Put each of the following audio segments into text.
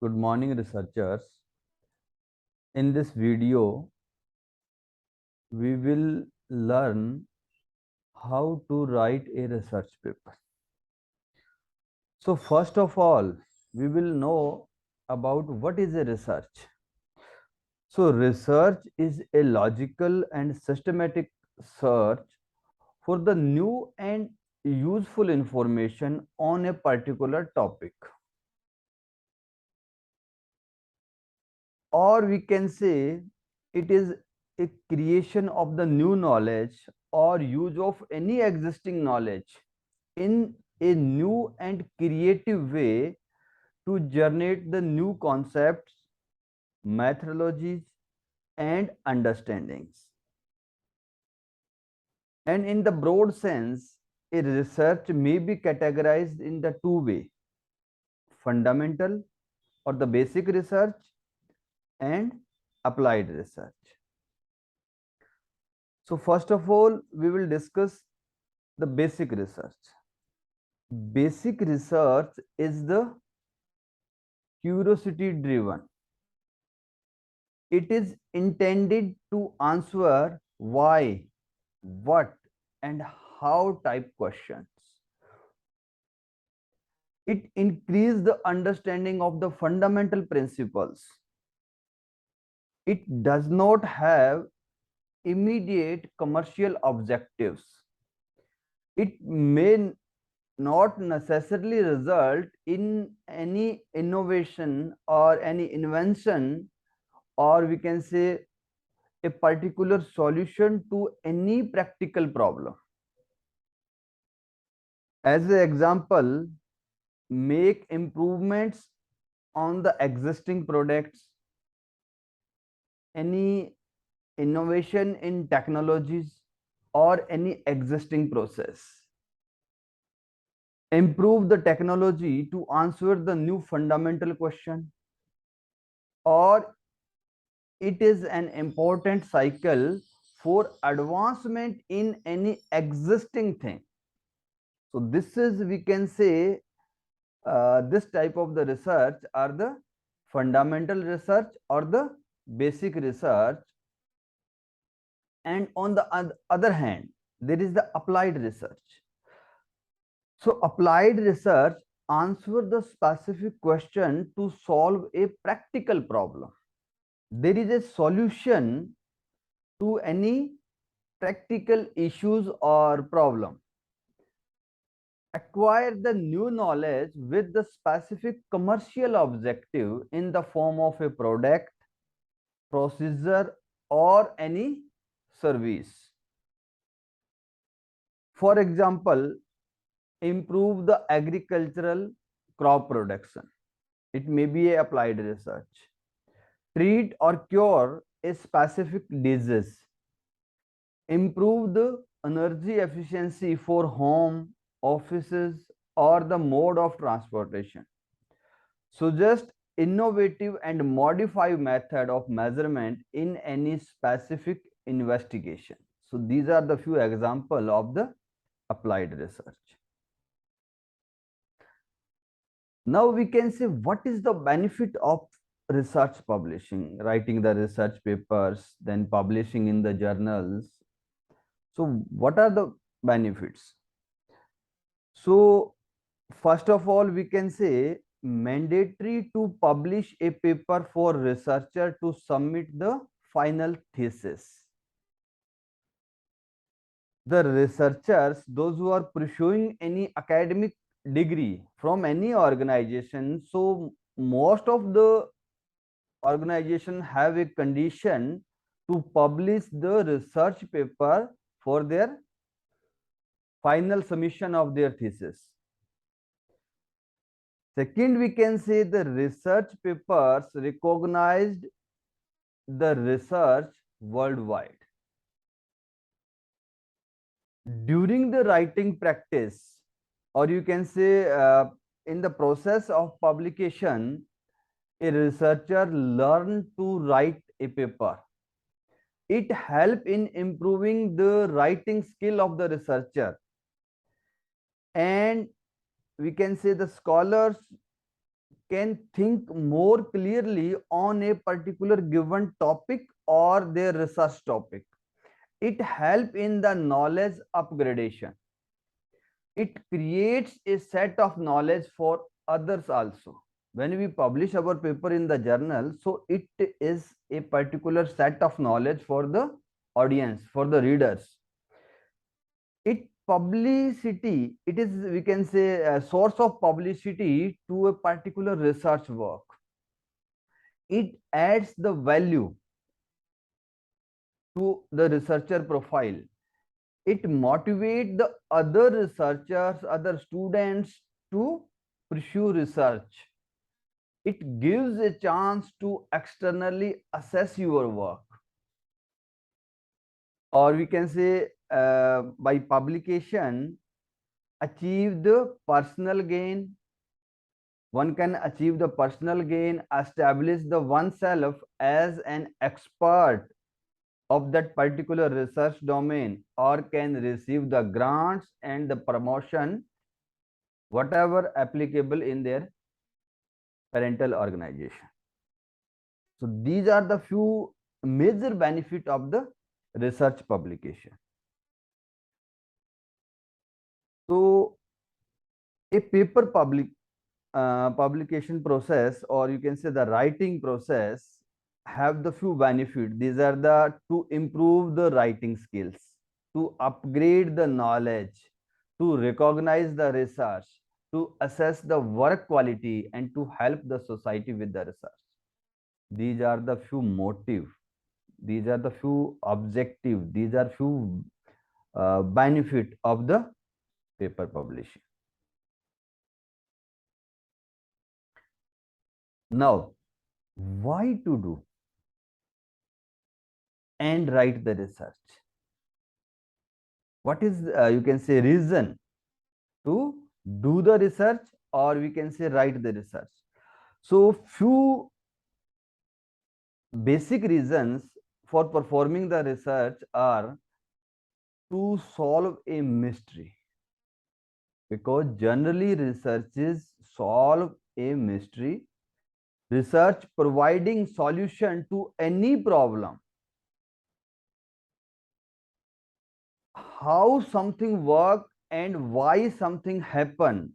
Good morning, researchers. In this video, we will learn how to write a research paper. So, first of all, we will know about what is a research. So, research is a logical and systematic search for the new and useful information on a particular topic. Or we can say it is a creation of the new knowledge or use of any existing knowledge in a new and creative way to generate the new concepts, methodologies, and understandings. And in the broad sense, a research may be categorized in the two ways: fundamental or the basic research and applied research. So first of all, we will discuss the basic research. Basic research is the curiosity driven. It is intended to answer why, what, and how type questions. It increases the understanding of the fundamental principles. It does not have immediate commercial objectives. It may not necessarily result in any innovation or any invention, or we can say a particular solution to any practical problem. As an example, make improvements on the existing products, any innovation in technologies or any existing process. Improve the technology to answer the new fundamental question, or it is an important cycle for advancement in any existing thing. So this is, we can say, this type of the research are the fundamental research or the basic research. And on the other hand, there is the applied research. So applied research answer the specific question to solve a practical problem. There is a solution to any practical issues or problem. Acquire the new knowledge with the specific commercial objective in the form of a product, procedure, or any service. For example, improve the agricultural crop production. It may be a applied research. Treat or cure a specific disease. Improve the energy efficiency for home, offices, or the mode of transportation. Suggest innovative and modify method of measurement in any specific investigation. So these are the few examples of the applied research. Now we can say what is the benefit of research publishing, writing the research papers, then publishing in the journals. So what are the benefits? So first of all, we can say mandatory to publish a paper for researcher to submit the final thesis. The researchers, those who are pursuing any academic degree from any organization, so most of the organization have a condition to publish the research paper for their final submission of their thesis. Second, we can say the research papers recognized the research worldwide. During the writing practice, or you can say in the process of publication, a researcher learned to write a paper. It helps in improving the writing skill of the researcher, and we can say the scholars can think more clearly on a particular given topic or their research topic. It helps in the knowledge upgradation. It creates a set of knowledge for others also. When we publish our paper in the journal, so it is a particular set of knowledge for the audience, for the readers. It publicity, it is, we can say, a source of publicity to a particular research work. It adds the value to the researcher profile. It motivates the other researchers, other students to pursue research. It gives a chance to externally assess your work. Or we can say, by publication, achieve the personal gain. One can achieve the personal gain, establish the oneself as an expert of that particular research domain, or can receive the grants and the promotion, whatever applicable in their parental organization. So these are the few major benefit of the research publication. So a paper publication process, or you can say the writing process, have the few benefits. These are the to improve the writing skills, to upgrade the knowledge, to recognize the research, to assess the work quality, and to help the society with the research. These are the few motive. These are the few objective. These are few benefit of the paper publishing. Now, why to do and write the research? What is, you can say, reason to do the research, or we can say write the research? So few basic reasons for performing the research are to solve a mystery, because generally researches solve a mystery. Research providing solution to any problem. How something work and why something happen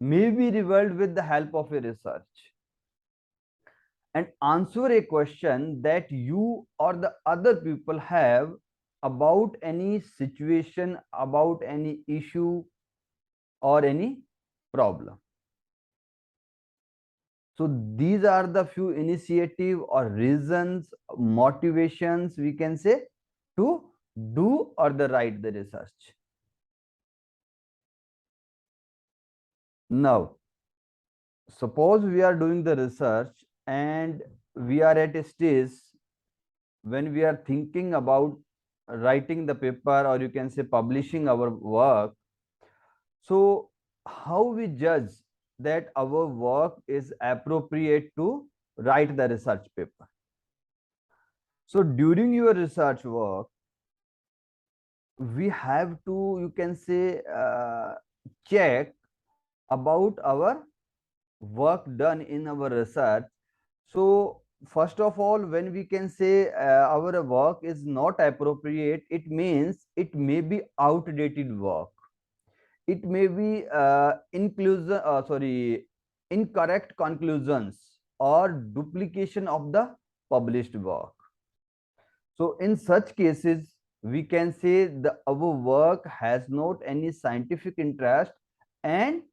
may be revealed with the help of a research, and answer a question that you or the other people have about any situation, about any issue or any problem. So these are the few initiative or reasons, motivations, we can say, to do or the write the research. Now, suppose we are doing the research and we are at a stage when we are thinking about writing the paper, or you can say publishing our work. So how we judge that our work is appropriate to write the research paper? So during your research work, we have to, you can say, check about our work done in our research. So first of all, when we can say our work is not appropriate, it means it may be outdated work. It may be incorrect conclusions or duplication of the published work. So in such cases, we can say our work has not any scientific interest, and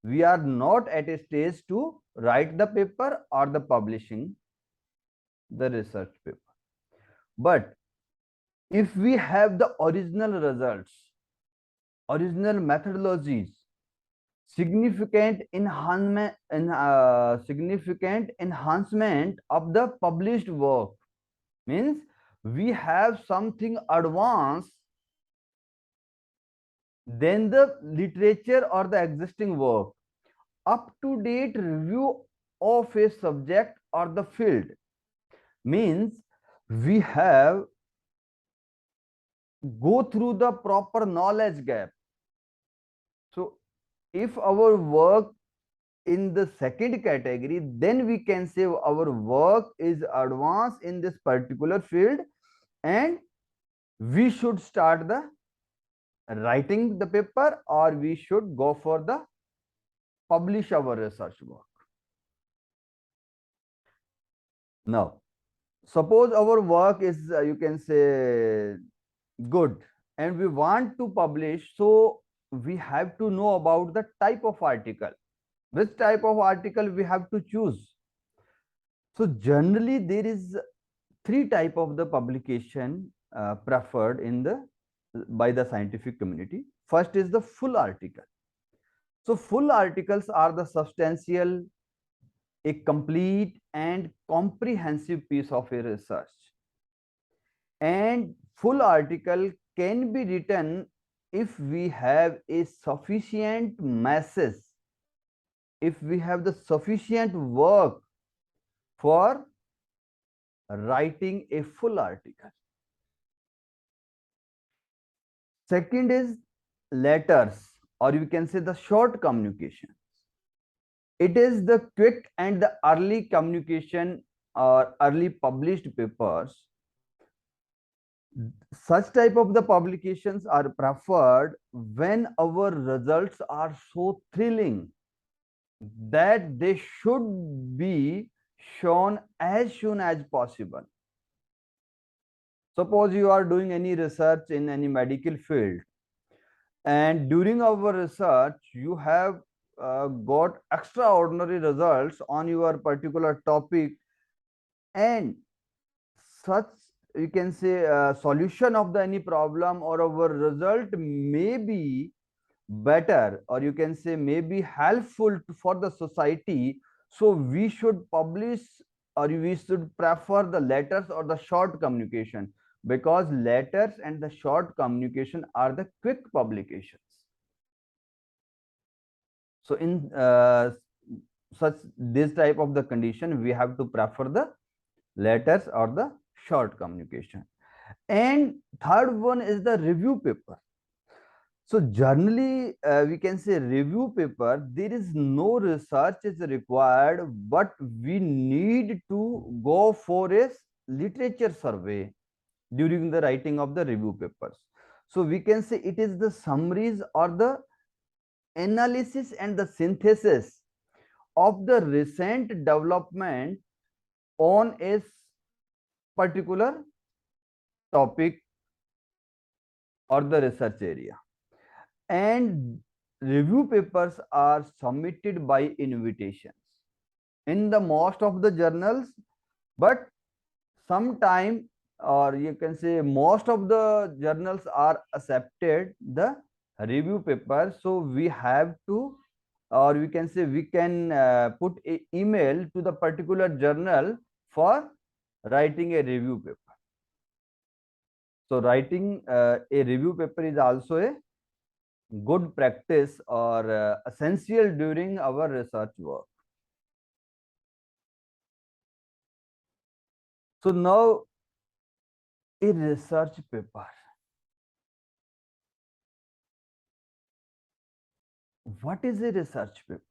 we are not at a stage to write the paper or the publishing the research paper. But if we have the original results, original methodologies, significant enhancement of the published work, means we have something advanced than the literature or the existing work, up to date review of a subject or the field, means we have go through the proper knowledge gap. So if our work in the second category, then we can say our work is advanced in this particular field, and we should start the writing the paper, or we should go for the publish our research work. Now, suppose our work is you can say good, and we want to publish, so we have to know about the type of article, which type of article we have to choose. So generally there is three type of the publication preferred in the by the scientific community. First is the full article. So full articles are the substantial, a complete and comprehensive piece of a research, and full article can be written if we have a sufficient masses, if we have the sufficient work for writing a full article. Second is letters, or you can say the short communication. It is the quick and the early communication or early published papers. Such type of the publications are preferred when our results are so thrilling that they should be shown as soon as possible. Suppose you are doing any research in any medical field, and during our research you have got extraordinary results on your particular topic, and such you can say solution of the any problem or our result may be better, or you can say may be helpful for the society, so we should publish, or we should prefer the letters or the short communication, because letters and the short communication are the quick publications. So in such this type of the condition, we have to prefer the letters or the short communication. And third one is the review paper. So generally we can say review paper, there is no research is required, but we need to go for a literature survey during the writing of the review papers. So we can say it is the summaries or the analysis and the synthesis of the recent development on a particular topic or the research area. And review papers are submitted by invitations in the most of the journals, but sometime, or you can say most of the journals are accepted the review paper. So we have to, or we can say we can put a email to the particular journal for writing a review paper. So writing a review paper is also a good practice or essential during our research work. So now a research paper. What is a research paper?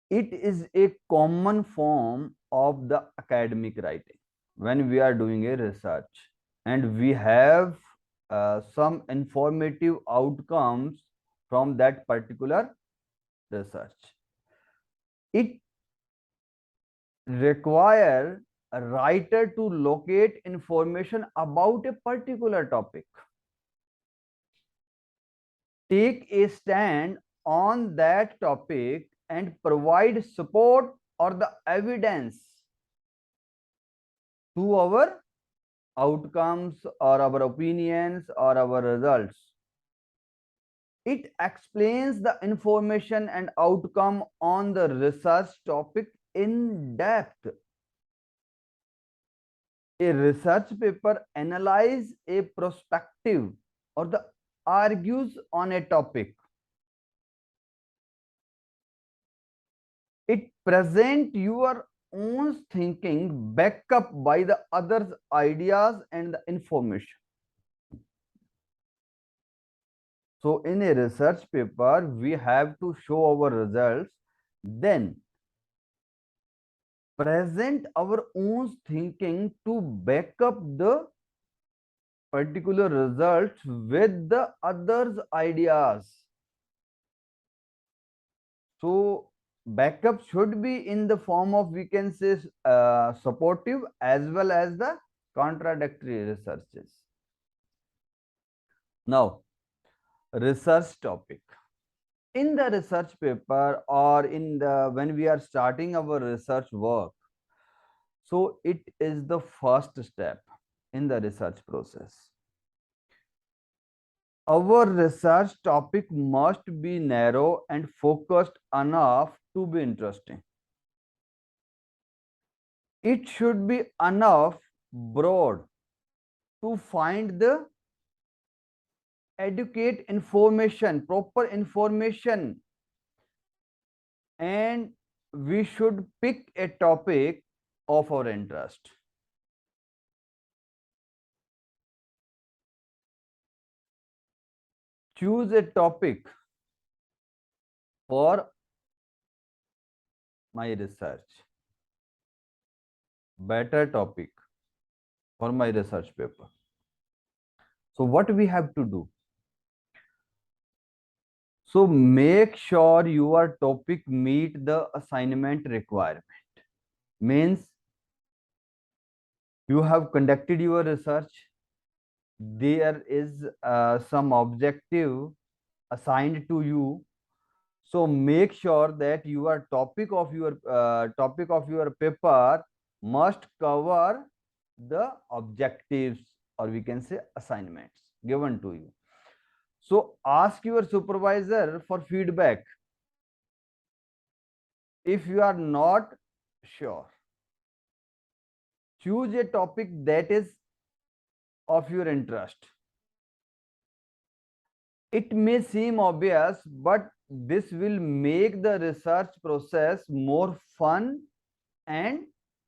It is a common form of the academic writing when we are doing a research, and we have some informative outcomes from that particular research. It requires a writer to locate information about a particular topic, take a stand on that topic, and provide support or the evidence to our outcomes or our opinions or our results. It explains the information and outcome on the research topic in depth. A research paper analyzes a perspective or the argues on a topic. It presents your own thinking backed up by the others' ideas and the information. So in a research paper, we have to show our results, then present our own thinking to back up the particular results with the others' ideas. So backup should be in the form of, we can say, supportive as well as the contradictory researches. Now, research topic. In the research paper or in the when we are starting our research work, so it is the first step in the research process. Our research topic must be narrow and focused enough to be interesting. It should be enough broad to find the adequate information, proper information, and we should pick a topic of our interest. Choose a topic for my research, better topic for my research paper. So what we have to do? So make sure your topic meet the assignment requirement. Means you have conducted your research, there is some objective assigned to you. So make sure that your topic of your paper must cover the objectives, or we can say assignments given to you. So ask your supervisor for feedback if you are not sure. Choose a topic that is of your interest. It may seem obvious, but this will make the research process more fun and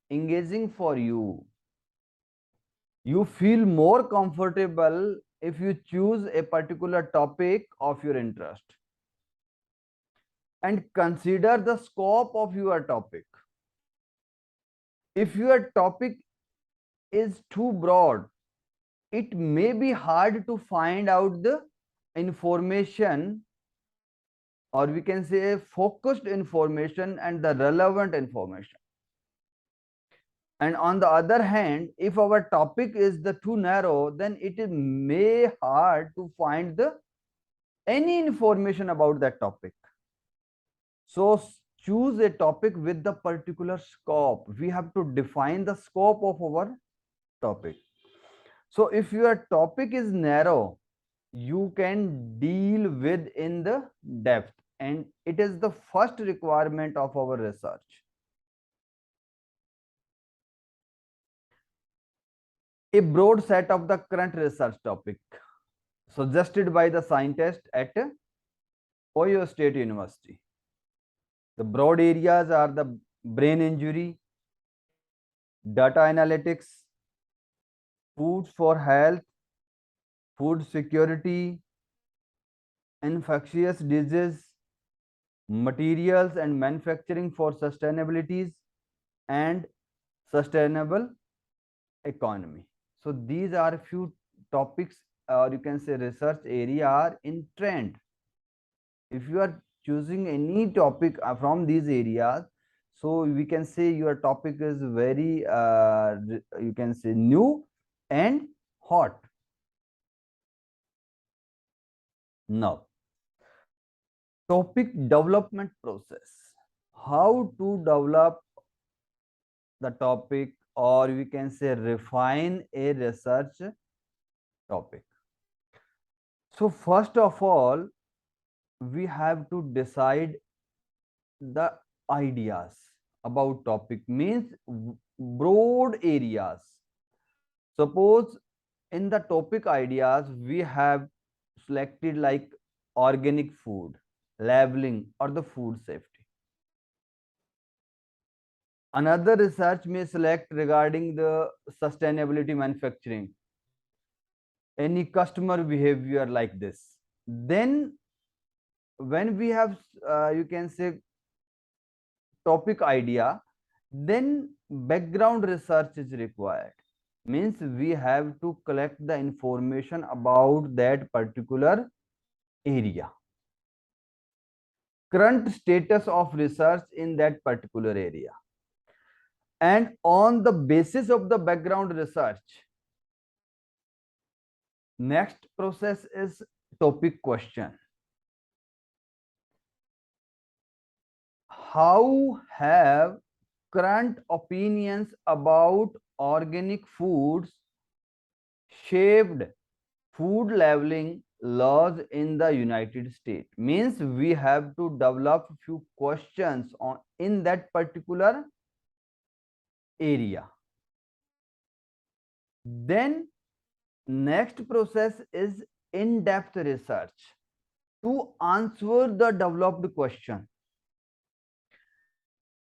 engaging for you. You feel more comfortable if you choose a particular topic of your interest. And consider the scope of your topic. If your topic is too broad, it may be hard to find out the information, or we can say focused information and the relevant information. And on the other hand, if our topic is the too narrow, then it is may hard to find the any information about that topic. So choose a topic with the particular scope. We have to define the scope of our topic. So if your topic is narrow, you can deal with in the depth, and it is the first requirement of our research. A broad set of the current research topic suggested by the scientist at Ohio State University. The broad areas are the brain injury, data analytics, foods for health, food security, infectious disease, materials and manufacturing for sustainabilities, and sustainable economy. So these are few topics, or you can say research area are in trend. If you are choosing any topic from these areas, so we can say your topic is very you can say new and hot. Now, topic development process. How to develop the topic, or we can say refine a research topic. So first of all, we have to decide the ideas about topic, means broad areas. Suppose in the topic ideas we have selected like organic food, labeling, or the food safety. Another research may select regarding the sustainability manufacturing, any customer behavior like this. Then when we have you can say topic idea, then background research is required. Means we have to collect the information about that particular area, current status of research in that particular area, and on the basis of the background research, next process is topic question. How have current opinions about organic foods shaped food labeling laws in the United States? Means we have to develop few questions on in that particular area. Then next process is in-depth research to answer the developed question.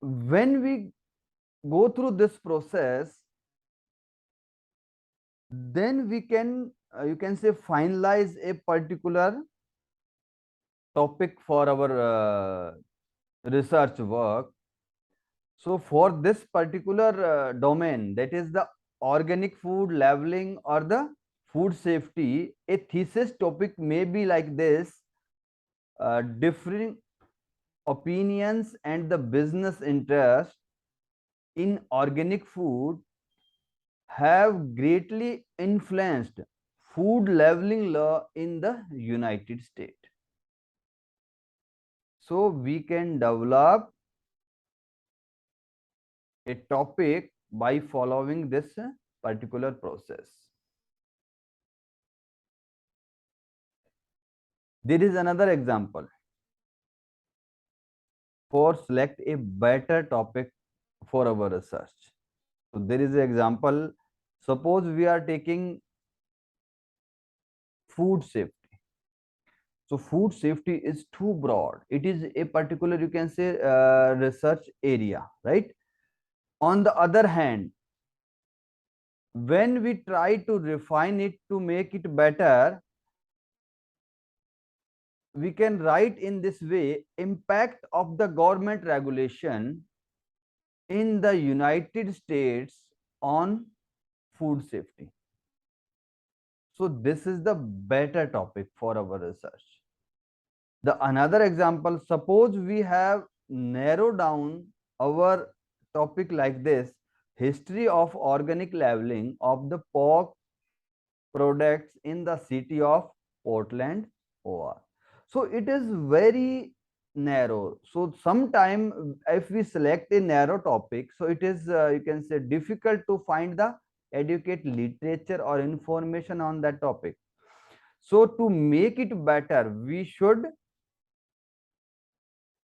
When we go through this process, then we can you can say finalize a particular topic for our research work. So for this particular domain, that is the organic food labeling or the food safety, a thesis topic may be like this: differing opinions and the business interest in organic food have greatly influenced food labeling law in the United States. So we can develop a topic by following this particular process. There is another example for select a better topic for our research. So there is an example. Suppose we are taking food safety. So food safety is too broad. It is a particular, you can say, research area, right? On the other hand, when we try to refine it to make it better, we can write in this way: impact of the government regulation in the United States on food safety. So this is the better topic for our research. The another example, suppose we have narrowed down our topic like this: history of organic labeling of the pork products in the city of Portland, OR. So it is very narrow. So sometime if we select a narrow topic, so it is you can say difficult to find the adequate literature or information on that topic. So to make it better, we should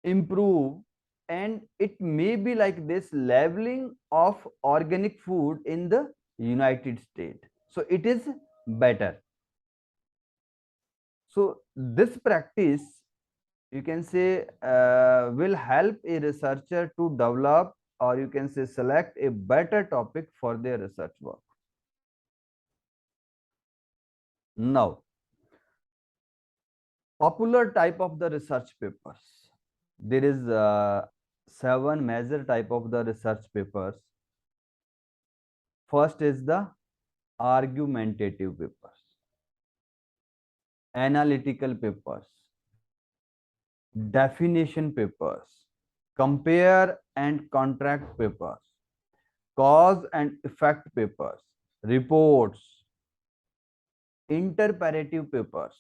improve, and it may be like this: labeling of organic food in the United States. So it is better. So this practice, you can say, will help a researcher to develop, or you can say select a better topic for their research work. Now, popular type of the research papers. There is 7 major type of the research papers. First is the argumentative papers, analytical papers, definition papers, compare and contract papers, cause and effect papers, reports, interpretive papers.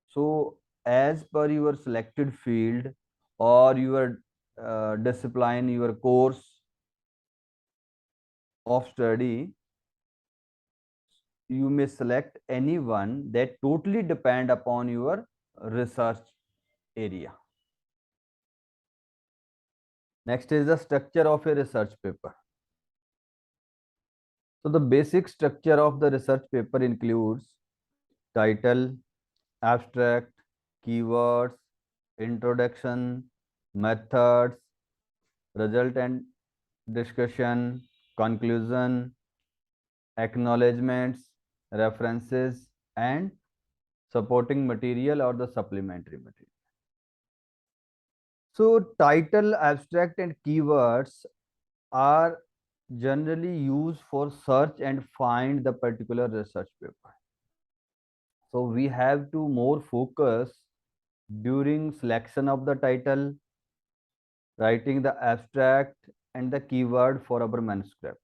So as per your selected field or your discipline, your course of study, you may select any one that totally depend upon your research area. Next is the structure of a research paper. So the basic structure of the research paper includes title, abstract, keywords, introduction, methods, result and discussion, conclusion, acknowledgements, references, and supporting material or the supplementary material. So title, abstract and keywords are generally used for search and find the particular research paper. So we have to more focus during selection of the title, writing the abstract and the keyword for our manuscript.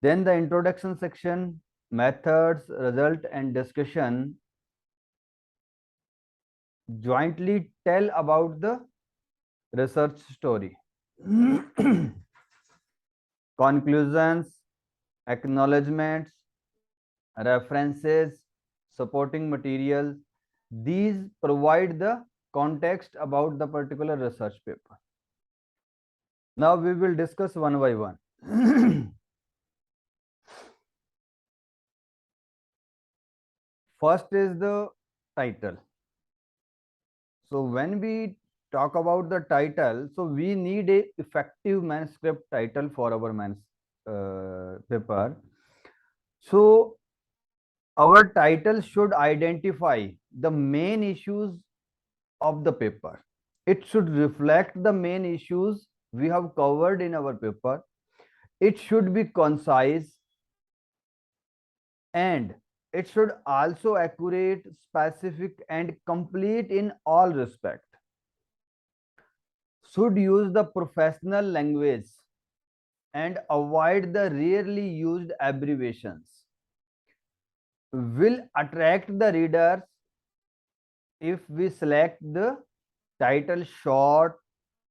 Then the introduction section, methods, result and discussion jointly tell about the research story. Conclusions, acknowledgements, references, supporting materials, these provide the context about the particular research paper. Now we will discuss one by one. First is the title. So when we talk about the title, so we need a effective manuscript title for our paper. So our title should identify the main issues of the paper. It should reflect the main issues we have covered in our paper. It should be concise, and it should also accurate, specific and complete in all respect. Should use the professional language and avoid the rarely used abbreviations. Will attract the readers if we select the title short,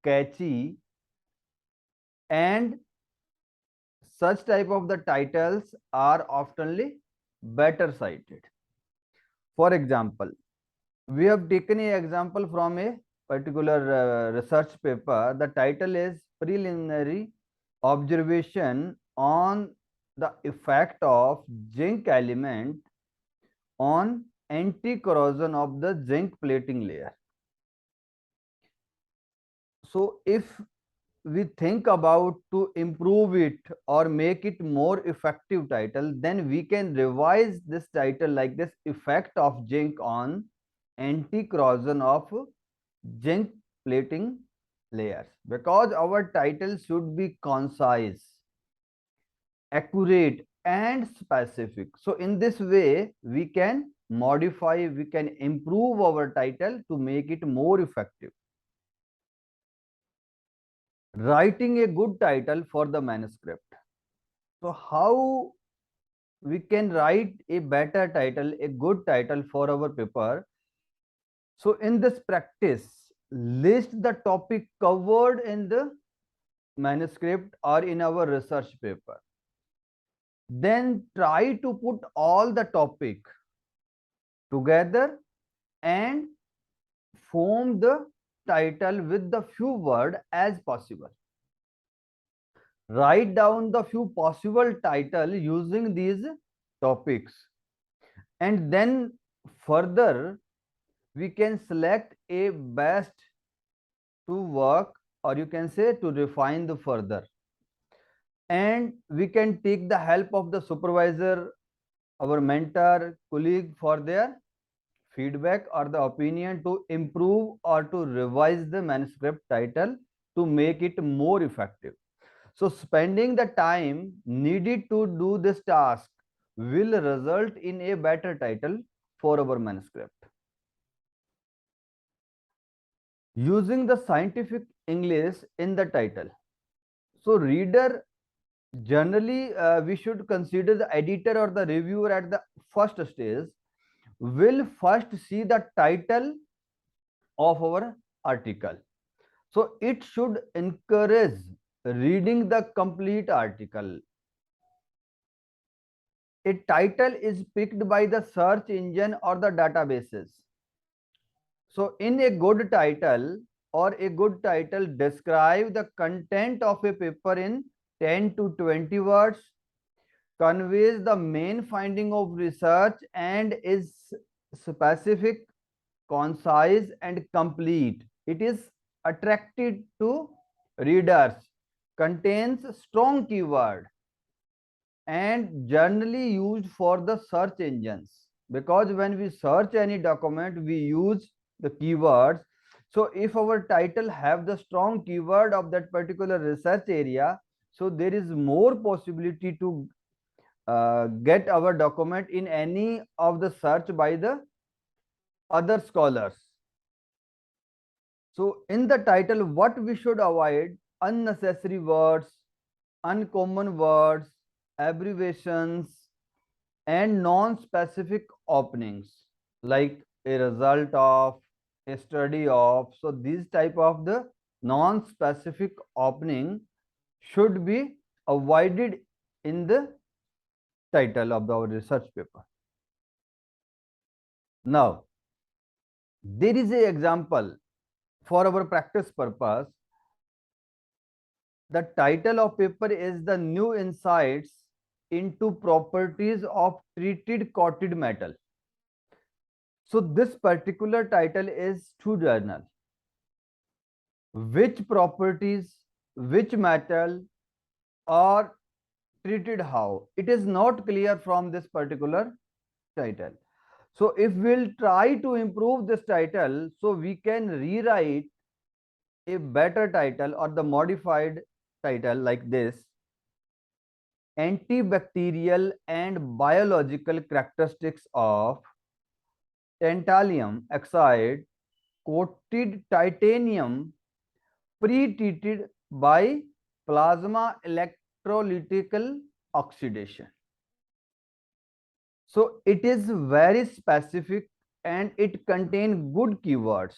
catchy, and such type of the titles are oftenly better cited. For example, we have taken an example from a particular research paper. The title is Preliminary Observation on the Effect of Zinc Element on Anti-Corrosion of the Zinc Plating Layer. So if we think about to improve it or make it more effective title, then we can revise this title like this: effect of zinc on anti-corrosion of zinc plating layers, because our title should be concise, accurate and specific. So in this way we can modify, we can improve our title to make it more effective. Writing a good title for the manuscript. So how we can write a better title, a good title for our paper? So in this practice, list the topic covered in the manuscript or in our research paper. Then try to put all the topic together and form the title with the few words as possible. Write down the few possible title using these topics, and then further we can select a best to work, or you can say to refine the further, and we can take the help of the supervisor, our mentor, colleague for their feedback or the opinion to improve or to revise the manuscript title to make it more effective. So spending the time needed to do this task will result in a better title for our manuscript. Using the scientific English in the title. So reader, generally we should consider the editor or the reviewer at the first stage will first see the title of our article. So it should encourage reading the complete article. A title is picked by the search engine or the databases. So in a good title or a good title, describe the content of a paper in 10 to 20 words, conveys the main finding of research and is specific, concise and complete. It is attractive to readers, contains strong keyword and generally used for the search engines. because when we search any document, we use the keywords. So if our title have the strong keyword of that particular research area, so there is more possibility to get our document in any of the search by the other scholars. So in the title, what we should avoid: unnecessary words, uncommon words, abbreviations, and non-specific openings, like a result of, a study of. So these type of the non-specific opening should be avoided in the title of our research paper. Now, there is a example for our practice purpose. The title of paper is the new insights into properties of treated coated metal. So this particular title is to journal. Which properties, which metal are treated how? It is not clear from this particular title. So if we'll try to improve this title, so we can rewrite a better title or the modified title like this: antibacterial and biological characteristics of tantalum oxide coated titanium pre-treated by plasma electrolytical oxidation. So it is very specific and it contains good keywords.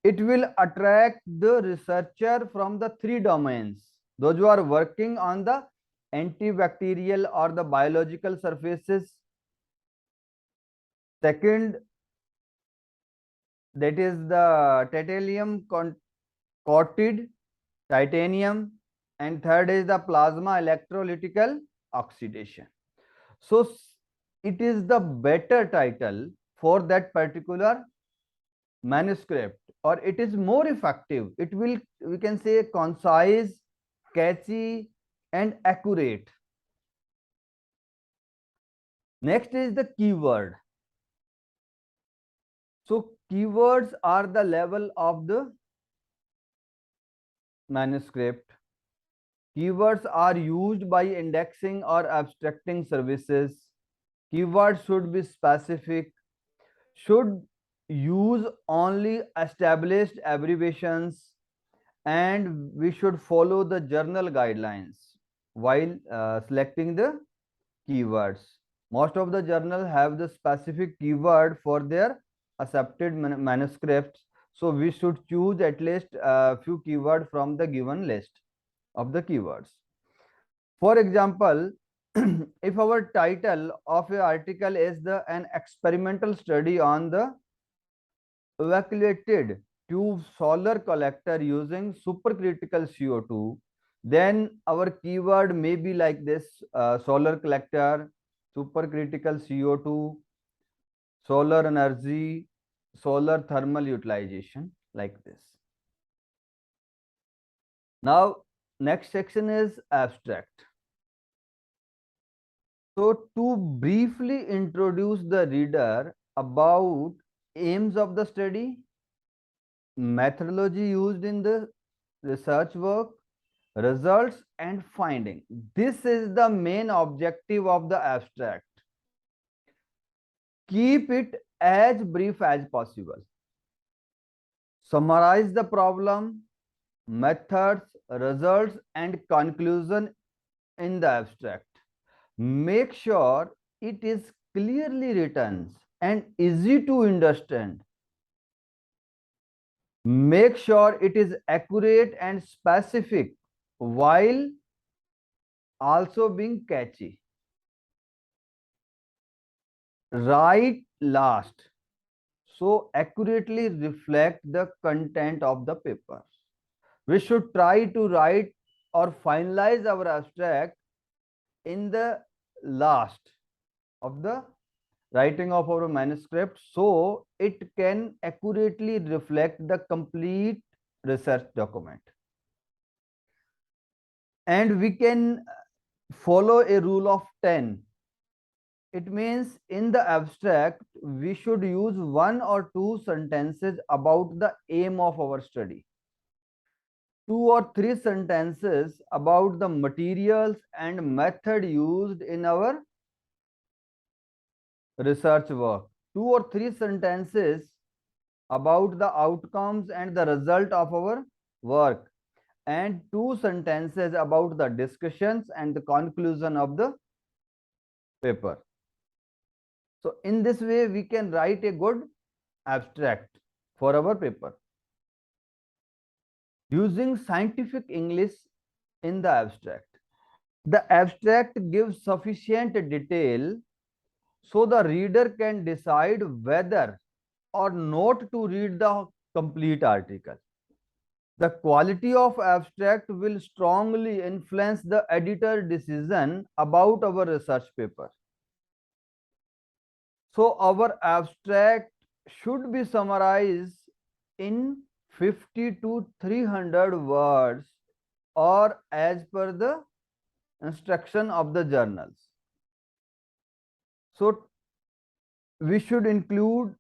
It will attract the researcher from the three domains: those who are working on the antibacterial or the biological surfaces. Second, that is the titanium coated titanium, and third is the plasma electrolytical oxidation. So it is the better title for that particular manuscript, or it is more effective. It will, we can say, concise, catchy, and accurate. Next is the keyword. So keywords are the level of the manuscript. Keywords are used by indexing or abstracting services. Keywords should be specific, should use only established abbreviations, and we should follow the journal guidelines while selecting the keywords. Most of the journal have the specific keyword for their accepted manuscripts, so we should choose at least a few keywords from the given list of the keywords. For example, if our title of an article is an experimental study on the evacuated tube solar collector using supercritical CO2, then our keyword may be like this: solar collector, supercritical CO2, solar energy, solar thermal utilization, like this. Now, next section is abstract. So to briefly introduce the reader about aims of the study, methodology used in the research work, results and finding. This is the main objective of the abstract. Keep it as brief as possible. Summarize the problem, methods, results and conclusion in the abstract. Make sure it is clearly written and easy to understand. Make sure it is accurate and specific while also being catchy. Write last, so accurately reflect the content of the paper. We should try to write or finalize our abstract in the last of the writing of our manuscript, so it can accurately reflect the complete research document. And we can follow a rule of 10. It means in the abstract, we should use one or two sentences about the aim of our study, two or three sentences about the materials and method used in our research work, two or three sentences about the outcomes and the result of our work, and two sentences about the discussions and the conclusion of the paper. So in this way, we can write a good abstract for our paper using scientific English in the abstract. The abstract gives sufficient detail so the reader can decide whether or not to read the complete article. The quality of abstract will strongly influence the editor decision about our research paper. So our abstract should be summarized in 50 to 300 words or as per the instruction of the journals. So we should include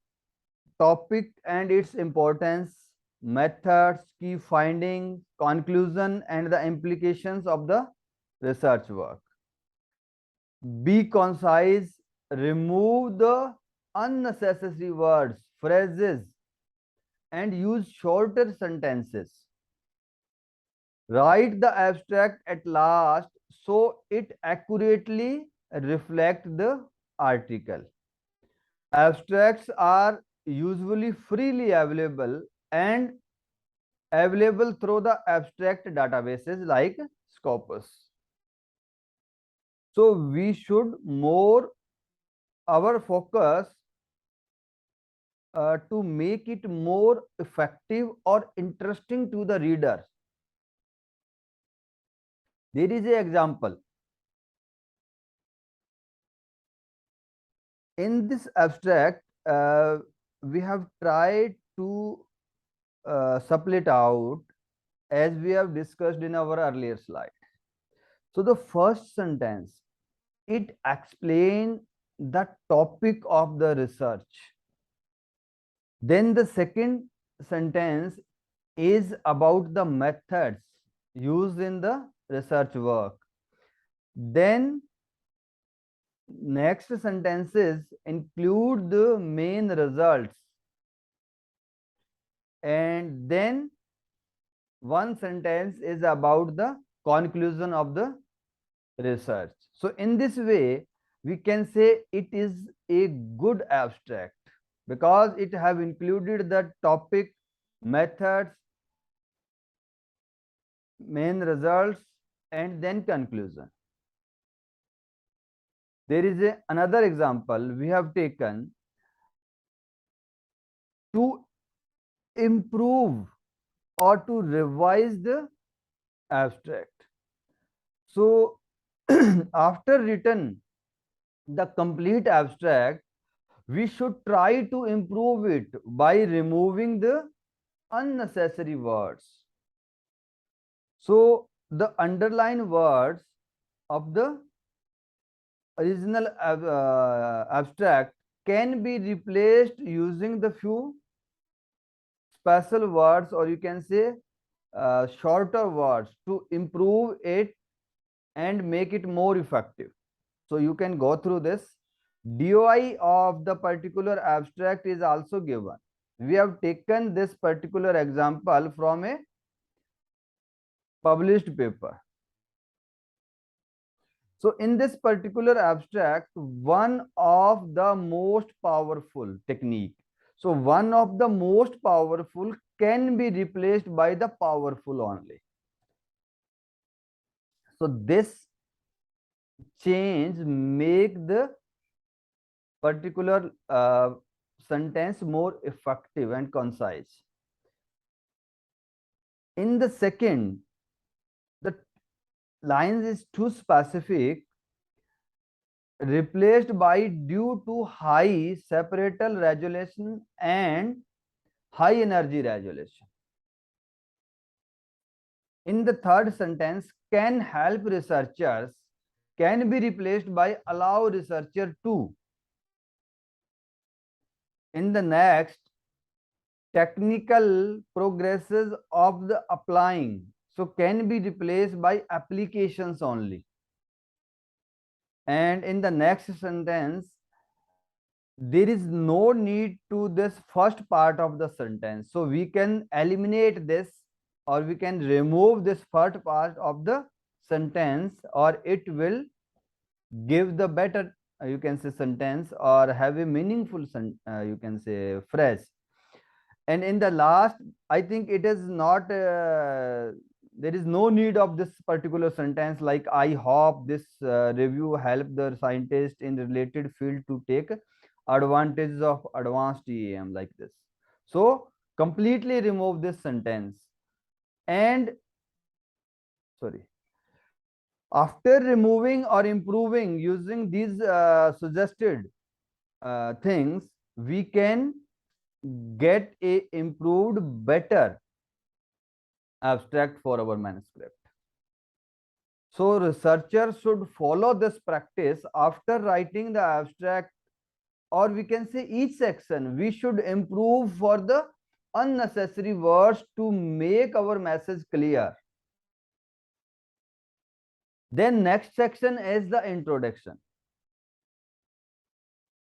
topic and its importance, methods, key findings, conclusion, and the implications of the research work. Be concise, remove the unnecessary words, phrases, and use shorter sentences. Write the abstract at last so it accurately reflects the article. Abstracts are usually freely available and available through the abstract databases like Scopus. So we should more our focus to make it more effective or interesting to the reader. There is an example. In this abstract, we have tried to split out as we have discussed in our earlier slide. So the first sentence, it explains the topic of the research. Then the second sentence is about the methods used in the research work. Then next sentences include the main results, and then one sentence is about the conclusion of the research. So in this way, we can say it is a good abstract because it have included the topic, methods, main results, and then conclusion. There is another example we have taken to improve or to revise the abstract. So after written the complete abstract, we should try to improve it by removing the unnecessary words. So the underlined words of the original abstract can be replaced using the few special words, or you can say shorter words, to improve it and make it more effective. So you can go through this. DOI of the particular abstract is also given. We have taken this particular example from a published paper. So in this particular abstract, one of the most powerful technique. So one of the most powerful can be replaced by the powerful only. So this change make the particular sentence more effective and concise. In the second, the lines is too specific, replaced by due to high separatal resolution and high energy resolution. In the third sentence, can help researchers can be replaced by allow researcher to. In the next, technical progresses of the applying, so can be replaced by applications only. And in the next sentence, there is no need to this first part of the sentence, so we can eliminate this or we can remove this first part of the sentence, or it will give the better you can say sentence, or have a meaningful you can say phrase. And in the last, I think it is not there is no need of this particular sentence, like I hope this review help the scientist in related field to take advantage of advanced EAM, like this. So completely remove this sentence. And sorry, after removing or improving using these suggested things, we can get a improved better abstract for our manuscript. So researchers should follow this practice after writing the abstract, or we can say each section we should improve for the unnecessary words to make our message clear. Then next section is the introduction.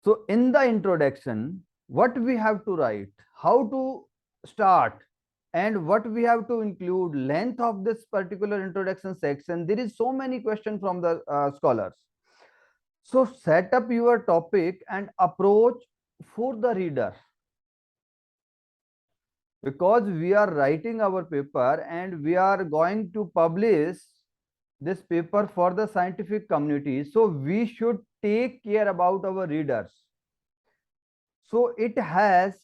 So in the introduction, what we have to write, how to start, and what we have to include, length of this particular introduction section. There is so many questions from the scholars. So set up your topic and approach for the reader, because we are writing our paper and we are going to publish this paper for the scientific community, so we should take care about our readers. So it has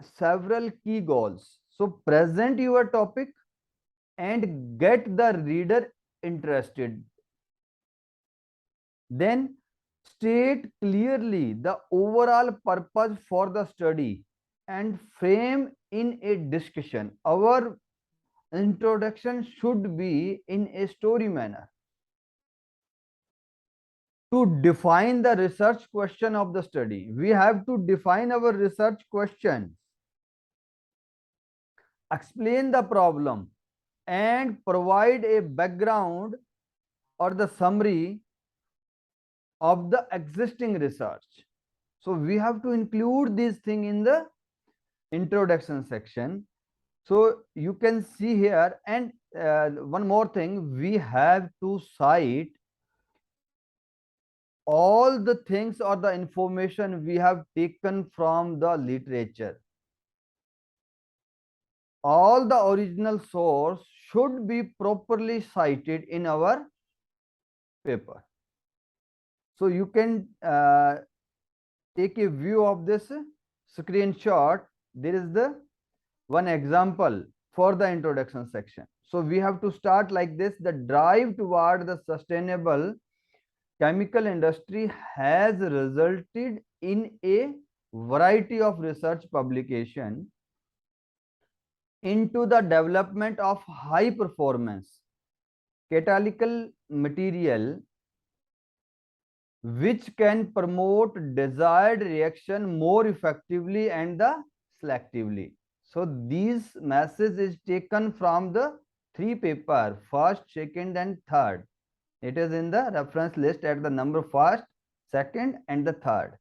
several key goals. So present your topic and get the reader interested. Then state clearly the overall purpose for the study and frame in a discussion. Our introduction should be in a story manner. To define the research question of the study, we have to define our research question, explain the problem, and provide a background or the summary of the existing research. So we have to include this thing in the introduction section. So you can see here, and one more thing, we have to cite all the things or the information we have taken from the literature. All the original source should be properly cited in our paper. So you can take a view of this screenshot. There is the one example for the introduction section. So we have to start like this: the drive toward the sustainable chemical industry has resulted in a variety of research publication into the development of high performance catalytical material which can promote desired reaction more effectively and the selectively. So these message is taken from the three paper, first, second, and third. It is in the reference list at the number first, second, and the third.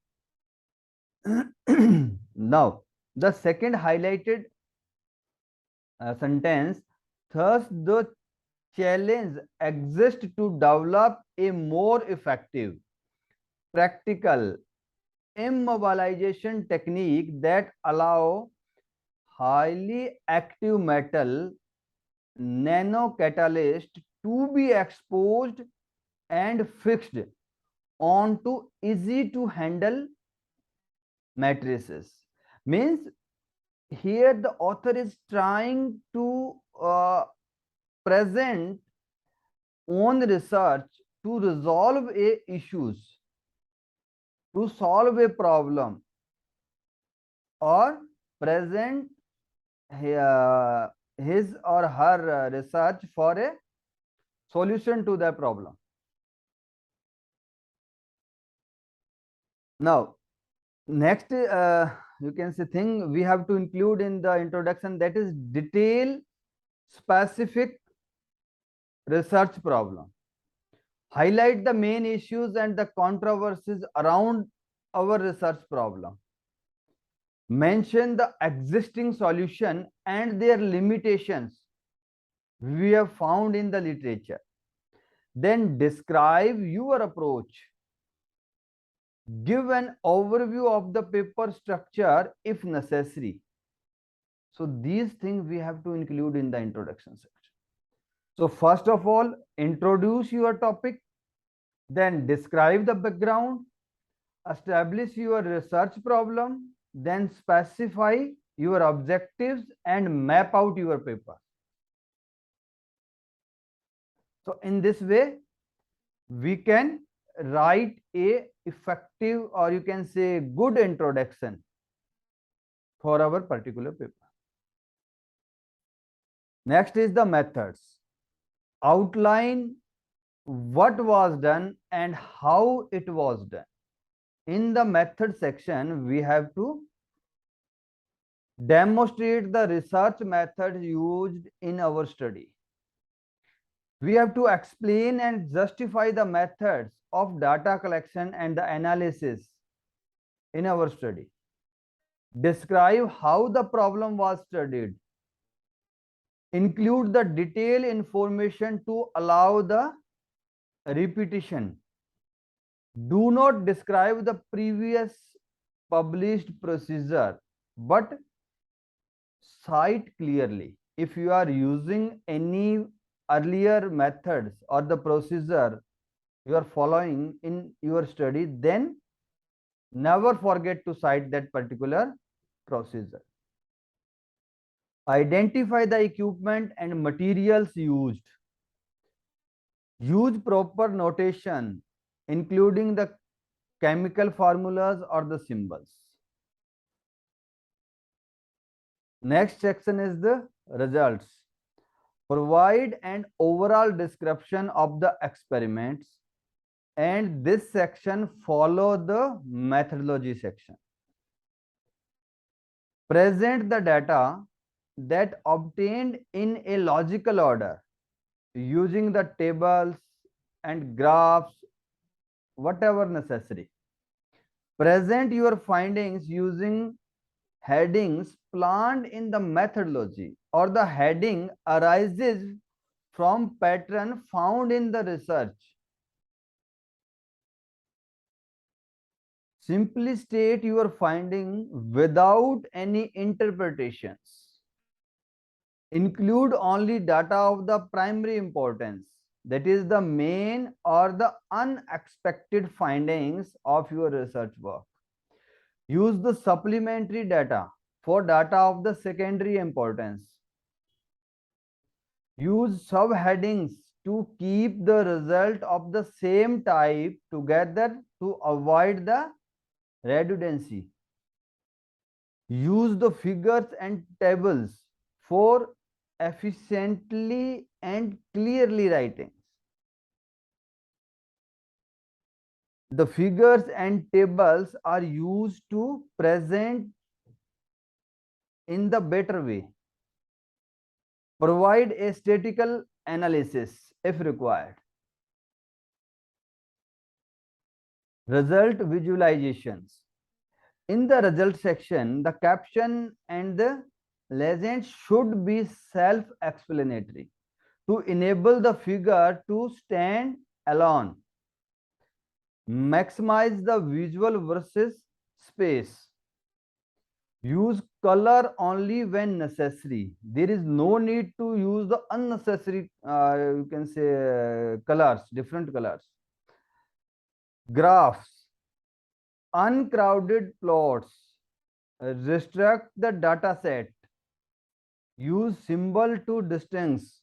Now, the second highlighted sentence, thus the challenge exists to develop a more effective, practical immobilization technique that allow highly active metal nanocatalyst to be exposed and fixed onto easy to handle matrices. Means here the author is trying to present own research to resolve a issues, to solve a problem, or present his or her research for a solution to the problem. Now, next, you can say thing we have to include in the introduction, that is detail specific research problem. Highlight the main issues and the controversies around our research problem. Mention the existing solution and their limitations we have found in the literature. Then describe your approach. Give an overview of the paper structure if necessary. So these things we have to include in the introduction section. So first of all, introduce your topic, then describe the background, establish your research problem, then specify your objectives and map out your paper. So in this way, we can write a effective, or you can say good introduction for our particular paper. Next is the methods. Outline what was done and how it was done. In the method section, we have to demonstrate the research methods used in our study. We have to explain and justify the methods of data collection and the analysis in our study. Describe how the problem was studied. Include the detailed information to allow the repetition. Do not describe the previous published procedure, but cite clearly. If you are using any earlier methods or the procedure you are following in your study, then never forget to cite that particular procedure. Identify the equipment and materials used. Use proper notation, including the chemical formulas or the symbols. Next section is the results. Provide an overall description of the experiments, and this section follow the methodology section. Present the data that obtained in a logical order using the tables and graphs, whatever necessary. Present your findings using headings planned in the methodology, or the heading arises from pattern found in the research. Simply state your finding without any interpretations. Include only data of the primary importance, that is the main or the unexpected findings of your research work. Use the supplementary data for data of the secondary importance. Use subheadings to keep the result of the same type together to avoid the redundancy. Use the figures and tables for efficiently and clearly writing. The figures and tables are used to present in the better way. Provide a statistical analysis if required. Result visualizations. In the result section, the caption and the legend should be self-explanatory to enable the figure to stand alone. Maximize the visual versus space. Use color only when necessary. There is no need to use the unnecessary, you can say, colors, different colors. Graphs, uncrowded plots, restrict the data set. Use symbol to distance.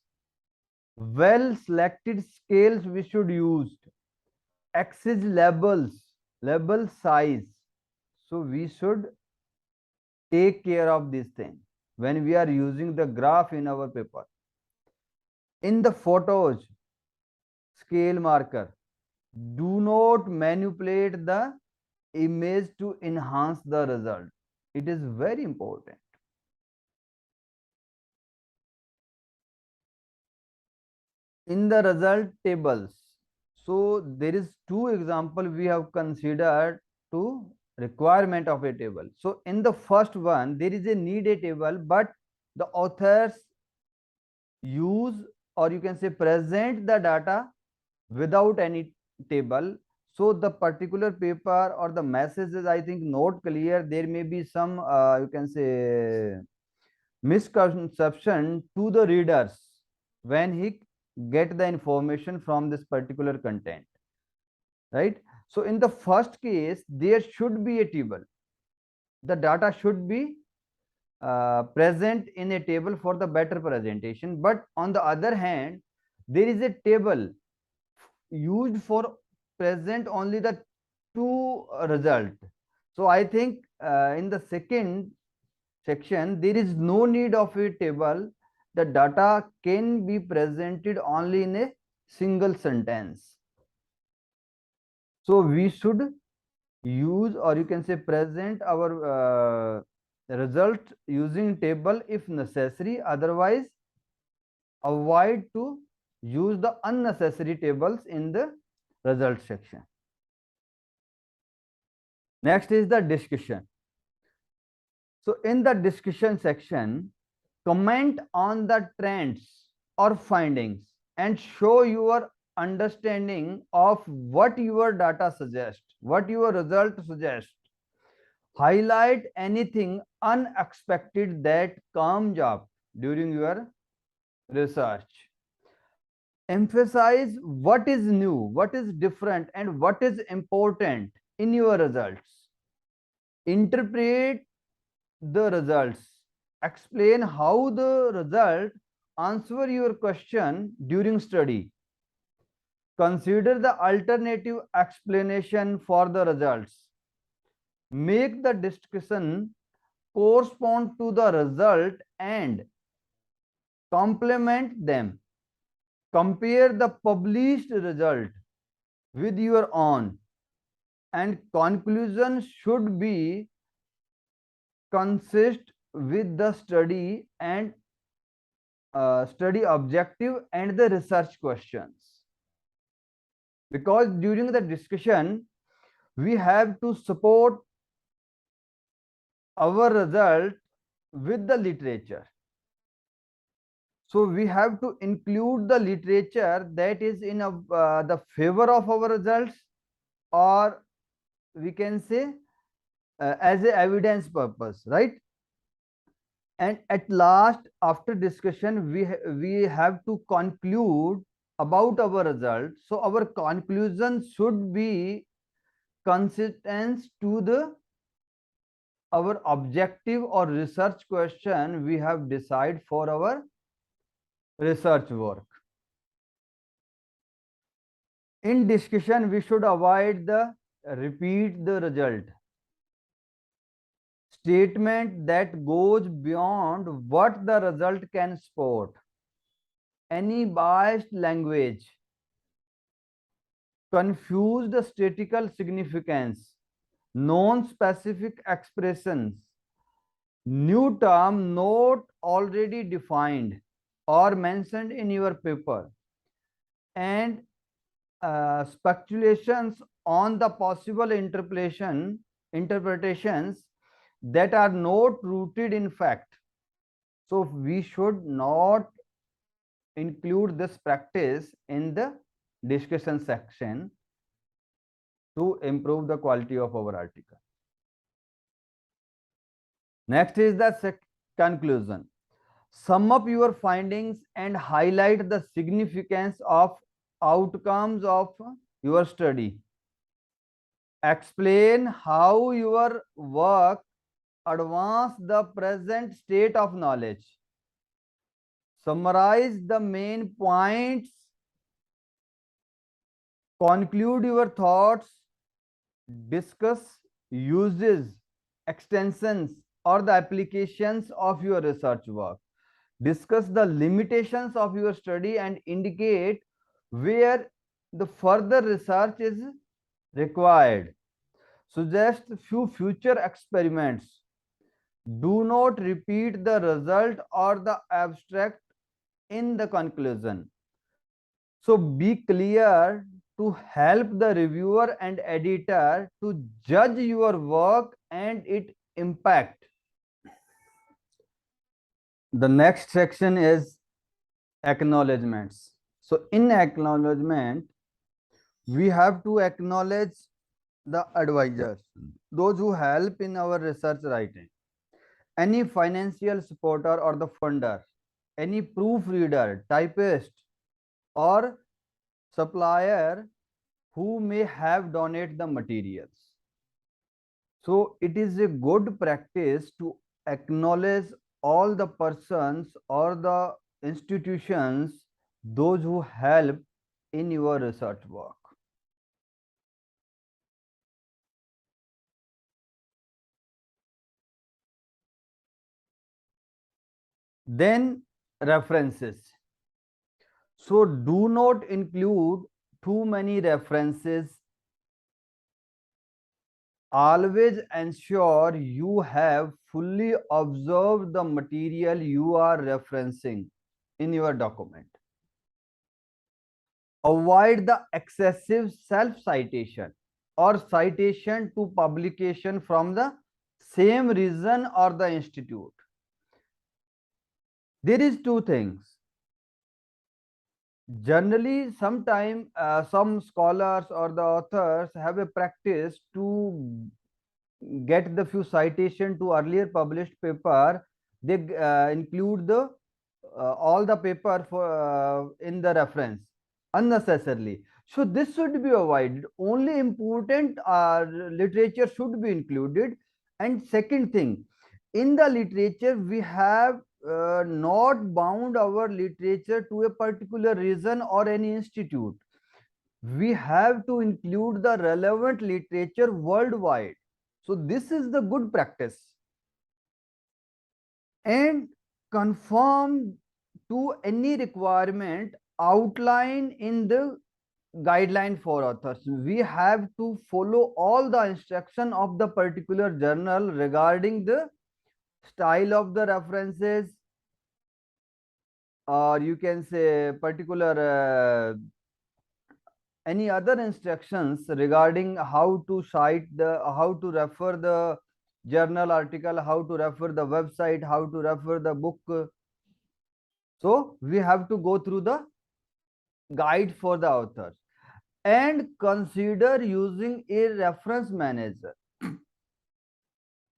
Well selected scales we should use. Axis labels, label size. So we should take care of this thing when we are using the graph in our paper. In the photos, scale marker. Do not manipulate the image to enhance the result. It is very important. In the result tables, so there is two example we have considered to requirement of a table. So in the first one, there is a need a table, but the authors use, or you can say present the data without any table. So the particular paper or the message is, I think, not clear. There may be some you can say misconception to the readers when he get the information from this particular content, right? So in the first case, there should be a table. The data should be present in a table for the better presentation. But on the other hand, there is a table used for present only the two result. So I think in the second section, there is no need of a table. The data can be presented only in a single sentence. So we should use, or you can say present our result using table if necessary. Otherwise, avoid to use the unnecessary tables in the result section. Next is the discussion. So in the discussion section, comment on the trends or findings and show your understanding of what your data suggests, what your result suggests. Highlight anything unexpected that comes up during your research. Emphasize what is new, what is different, and what is important in your results. Interpret the results. Explain how the result answer your question during study. Consider the alternative explanation for the results. Make the discussion correspond to the result and complement them. Compare the published result with your own, and conclusion should be consist with the study and study objective and the research questions. Because during the discussion, we have to support our result with the literature. So we have to include the literature that is in the favor of our results, or we can say as a evidence purpose, right? And at last, after discussion, we have to conclude about our results. So our conclusion should be consistent to the our objective or research question we have decided for our research work. In discussion, we should avoid the repeat the result statement that goes beyond what the result can support. Any biased language, confused statistical significance, non-specific expressions, new term not already defined or mentioned in your paper, and speculations on the possible interpretations that are not rooted in fact. So we should not include this practice in the discussion section to improve the quality of our article. Next is the conclusion. Sum up your findings and highlight the significance of outcomes of your study. Explain how your work advanced the present state of knowledge. Summarize the main points. Conclude your thoughts. Discuss uses, extensions, or the applications of your research work. Discuss the limitations of your study and indicate where the further research is required. suggest few future experiments. Do not repeat the result or the abstract in the conclusion. So be clear to help the reviewer and editor to judge your work and its impact. The next section is acknowledgements. So in acknowledgement, we have to acknowledge the advisors, those who help in our research writing, any financial supporter or the funder, any proofreader, typist, or supplier who may have donated the materials. So it is a good practice to acknowledge all the persons or the institutions, those who help in your research work. Then references. So do not include too many references. Always ensure you have fully observed the material you are referencing in your document. Avoid the excessive self-citation or citation to publication from the same region or the institute. There is two things. Generally, sometime some scholars or the authors have a practice to get the few citation to earlier published paper. They include the all the paper for in the reference unnecessarily. So this should be avoided. Only important literature should be included. And second thing, in the literature we have not bound our literature to a particular region or any institute. We have to include the relevant literature worldwide. So this is the good practice. And conform to any requirement outlined in the guideline for authors. We have to follow all the instruction of the particular journal regarding the style of the references, or you can say particular any other instructions regarding how to cite the, how to refer the journal article, how to refer the website, how to refer the book. So we have to go through the guide for the authors and consider using a reference manager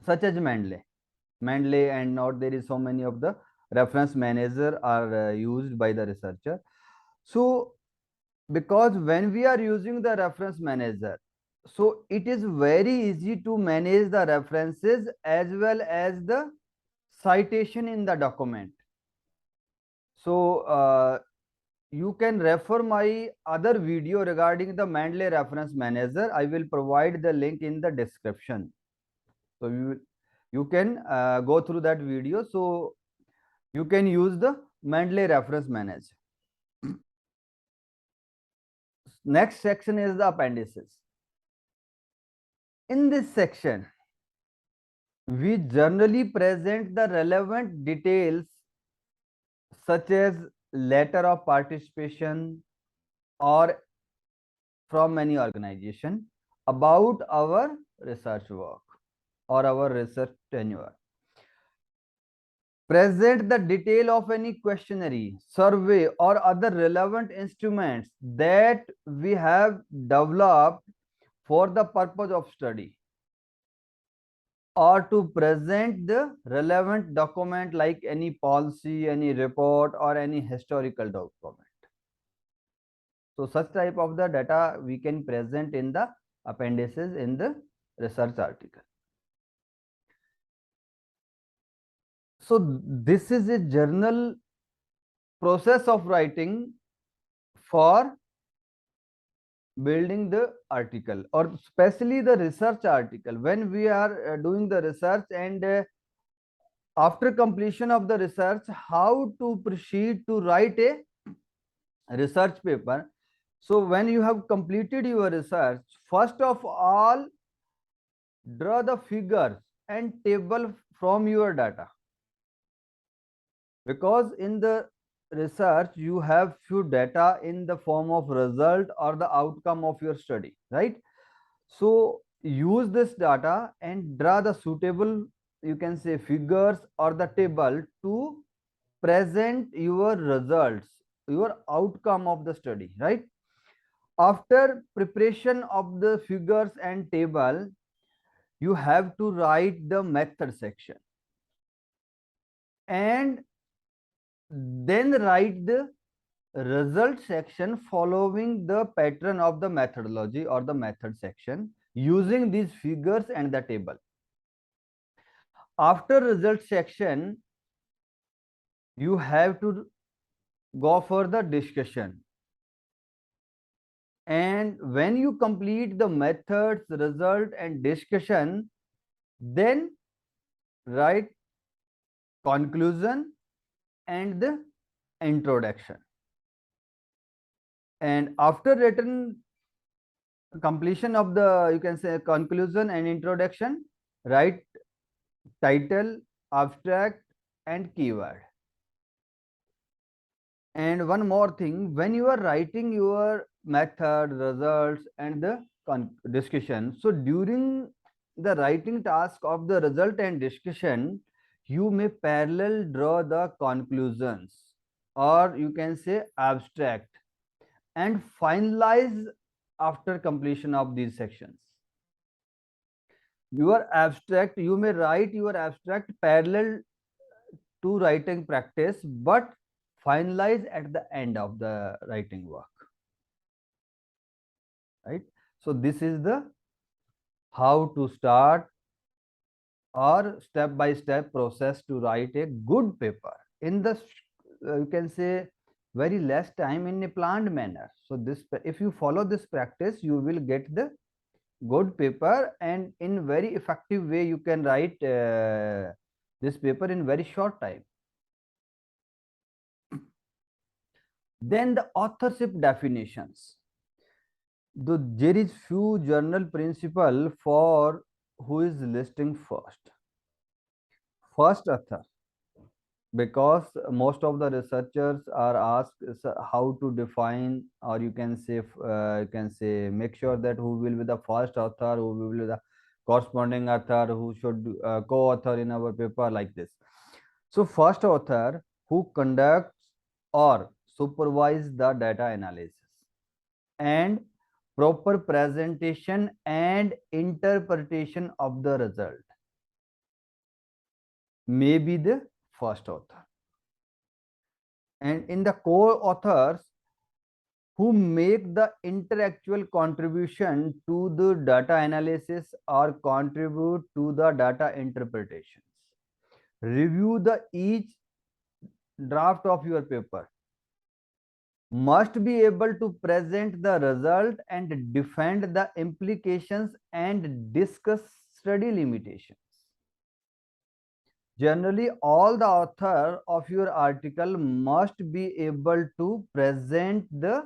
such as Mendeley and not, there is so many of the reference manager are used by the researcher. So because when we are using the reference manager, so it is very easy to manage the references as well as the citation in the document. So you can refer my other video regarding the Mendeley reference manager. I will provide the link in the description. So you can go through that video. So you can use the Mendeley reference manager. Next section is the appendices. In this section, we generally present the relevant details such as letter of participation or from any organization about our research work or our research tenure. Present the detail of any questionnaire, survey, or other relevant instruments that we have developed for the purpose of study, or to present the relevant document like any policy, any report, or any historical document. So such type of the data we can present in the appendices in the research article. So this is a journal process of writing for building the article, or especially the research article. When we are doing the research and after completion of the research, how to proceed to write a research paper. So when you have completed your research, first of all, draw the figures and table from your data, because in the research you have few data in the form of result or the outcome of your study, right? So use this data and draw the suitable, you can say, figures or the table to present your results, your outcome of the study, right? After preparation of the figures and table, you have to write the method section and then write the result section following the pattern of the methodology or the method section using these figures and the table. After result section, you have to go for the discussion, and when you complete the methods, result and discussion, then write conclusion and the introduction. And after written completion of the, you can say, conclusion and introduction, write title, abstract and keyword. And one more thing, when you are writing your method, results and the discussion, so during the writing task of the result and discussion, you may parallel draw the conclusions, or you can say abstract, and finalize after completion of these sections. Your abstract, you may write your abstract parallel to writing practice, but finalize at the end of the writing work, right? So this is the how to start or step by step process to write a good paper in the you can say very less time in a planned manner. So this, if you follow this practice, you will get the good paper, and in very effective way you can write this paper in very short time. Then the authorship definitions. There is few journal principle for who is listing first. First author, because most of the researchers are asked how to define, or you can say make sure that who will be the first author, who will be the corresponding author, who should co-author in our paper, like this. So first author who conducts or supervise the data analysis and proper presentation and interpretation of the result may be the first author. And in the co-authors who make the intellectual contribution to the data analysis or contribute to the data interpretations, review the each draft of your paper, must be able to present the result and defend the implications and discuss study limitations. Generally, all the author of your article must be able to present the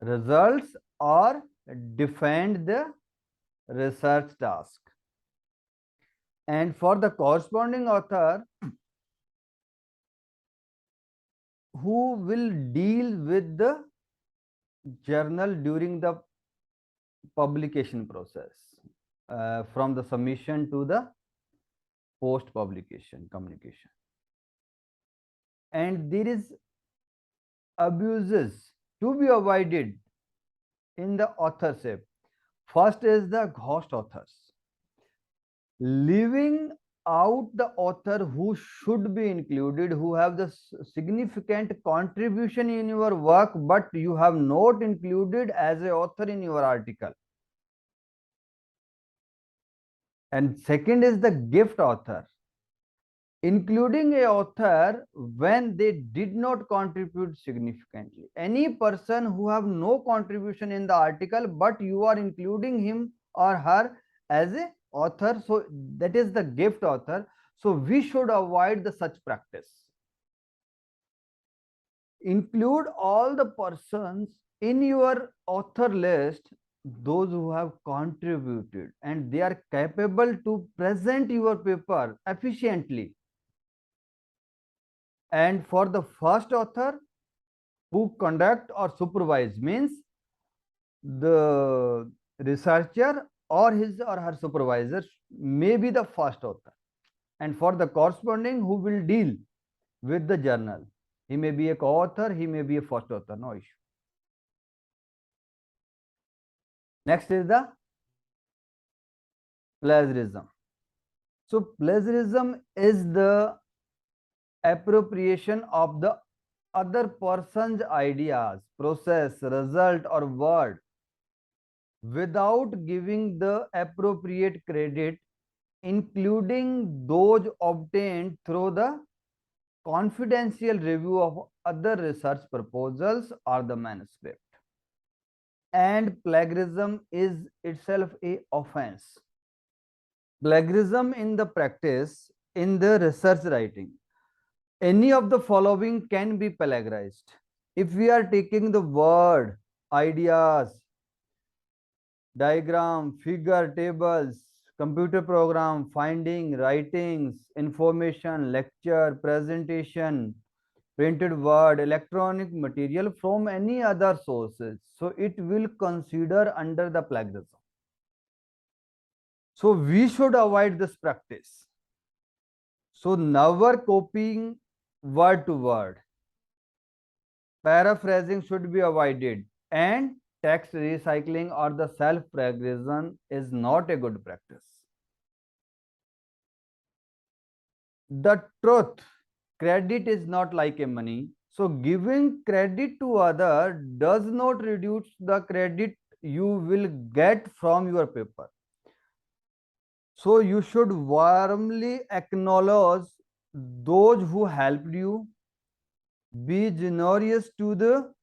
results or defend the research task. And for the corresponding author who will deal with the journal during the publication process, from the submission to the post publication communication. And there is abuses to be avoided in the authorship. First is the ghost authors, leaving out the author who should be included, who have the significant contribution in your work, but you have not included as a author in your article. And second is the gift author, including a author when they did not contribute significantly. Any person who have no contribution in the article, but you are including him or her as a author, so that is the gift author. So we should avoid the such practice. Include all the persons in your author list those who have contributed and they are capable to present your paper efficiently. And for the first author who conduct or supervise means the researcher or his or her supervisor may be the first author, and for the corresponding who will deal with the journal, he may be a co-author, he may be a first author, no issue. Next is the plagiarism. So plagiarism is the appropriation of the other person's ideas, process, result, or word without giving the appropriate credit, including those obtained through the confidential review of other research proposals or the manuscript. And plagiarism is itself a offense. Plagiarism in the practice, in the research writing, any of the following can be plagiarized. If we are taking the word, ideas, diagram, figure, tables, computer program, finding, writings, information, lecture, presentation, printed word, electronic material from any other sources, so it will consider under the plagiarism. So we should avoid this practice. So never copying word to word. Paraphrasing should be avoided, and text recycling or the self-plagiarism is not a good practice. The truth, credit is not like a money. So giving credit to other does not reduce the credit you will get from your paper. So you should warmly acknowledge those who helped you. Be generous to the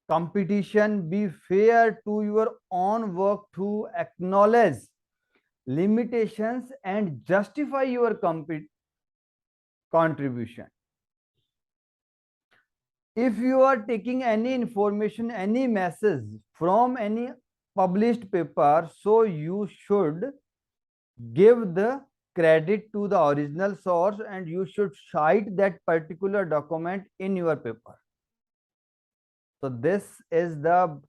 competition. Be fair to your own work to acknowledge limitations and justify your contribution. If you are taking any information, any message from any published paper, so you should give the credit to the original source and you should cite that particular document in your paper. So this is the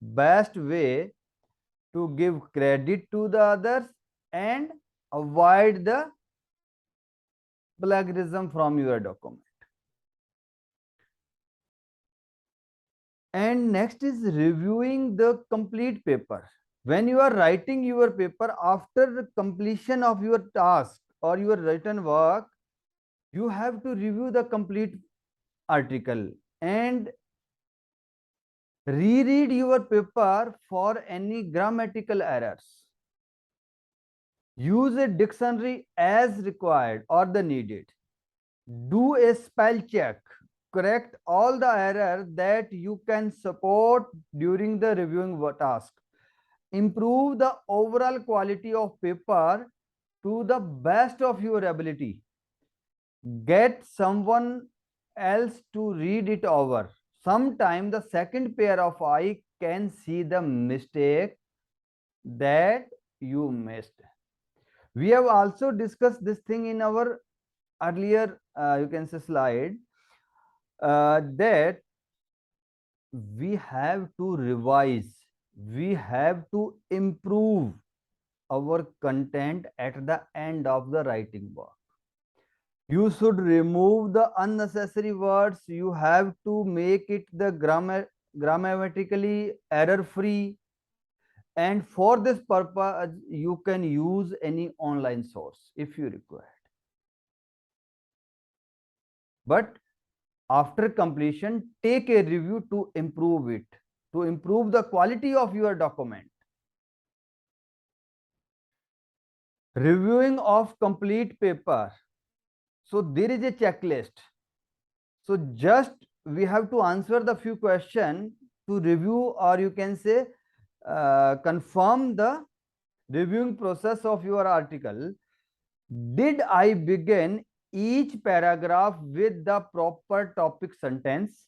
best way to give credit to the others and avoid the plagiarism from your document. And next is reviewing the complete paper. When you are writing your paper, after the completion of your task or your written work, you have to review the complete article and reread your paper for any grammatical errors. Use a dictionary as required or the needed. Do a spell check. Correct all the errors that you can support during the reviewing task. Improve the overall quality of paper to the best of your ability. Get someone else to read it over. Sometime the second pair of eye can see the mistake that you missed. We have also discussed this thing in our earlier you can say slide, that we have to revise, we have to improve our content at the end of the writing work. You should remove the unnecessary words. You have to make it the grammatically error free, and for this purpose you can use any online source if you require. But after completion, take a review to improve it, to improve the quality of your document. Reviewing of complete paper. So there is a checklist. So just we have to answer the few questions to review, or you can say confirm the reviewing process of your article. Did I begin each paragraph with the proper topic sentence?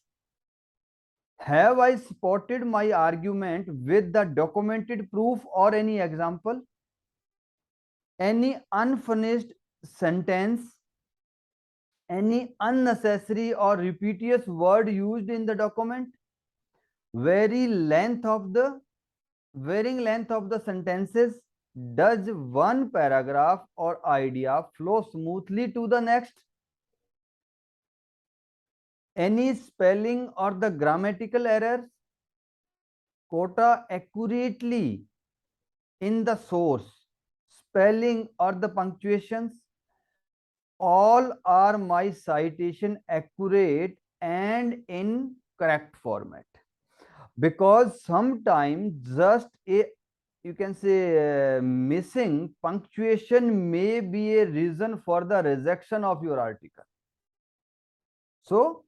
Have I supported my argument with the documented proof or any example? Any unfinished sentence, any unnecessary or repetitious word used in the document, varying length of the sentences, does one paragraph or idea flow smoothly to the next? Any spelling or the grammatical errors, quota accurately in the source, spelling or the punctuations, all are my citation accurate and in correct format. Because sometimes just a, you can say, missing punctuation may be a reason for the rejection of your article. So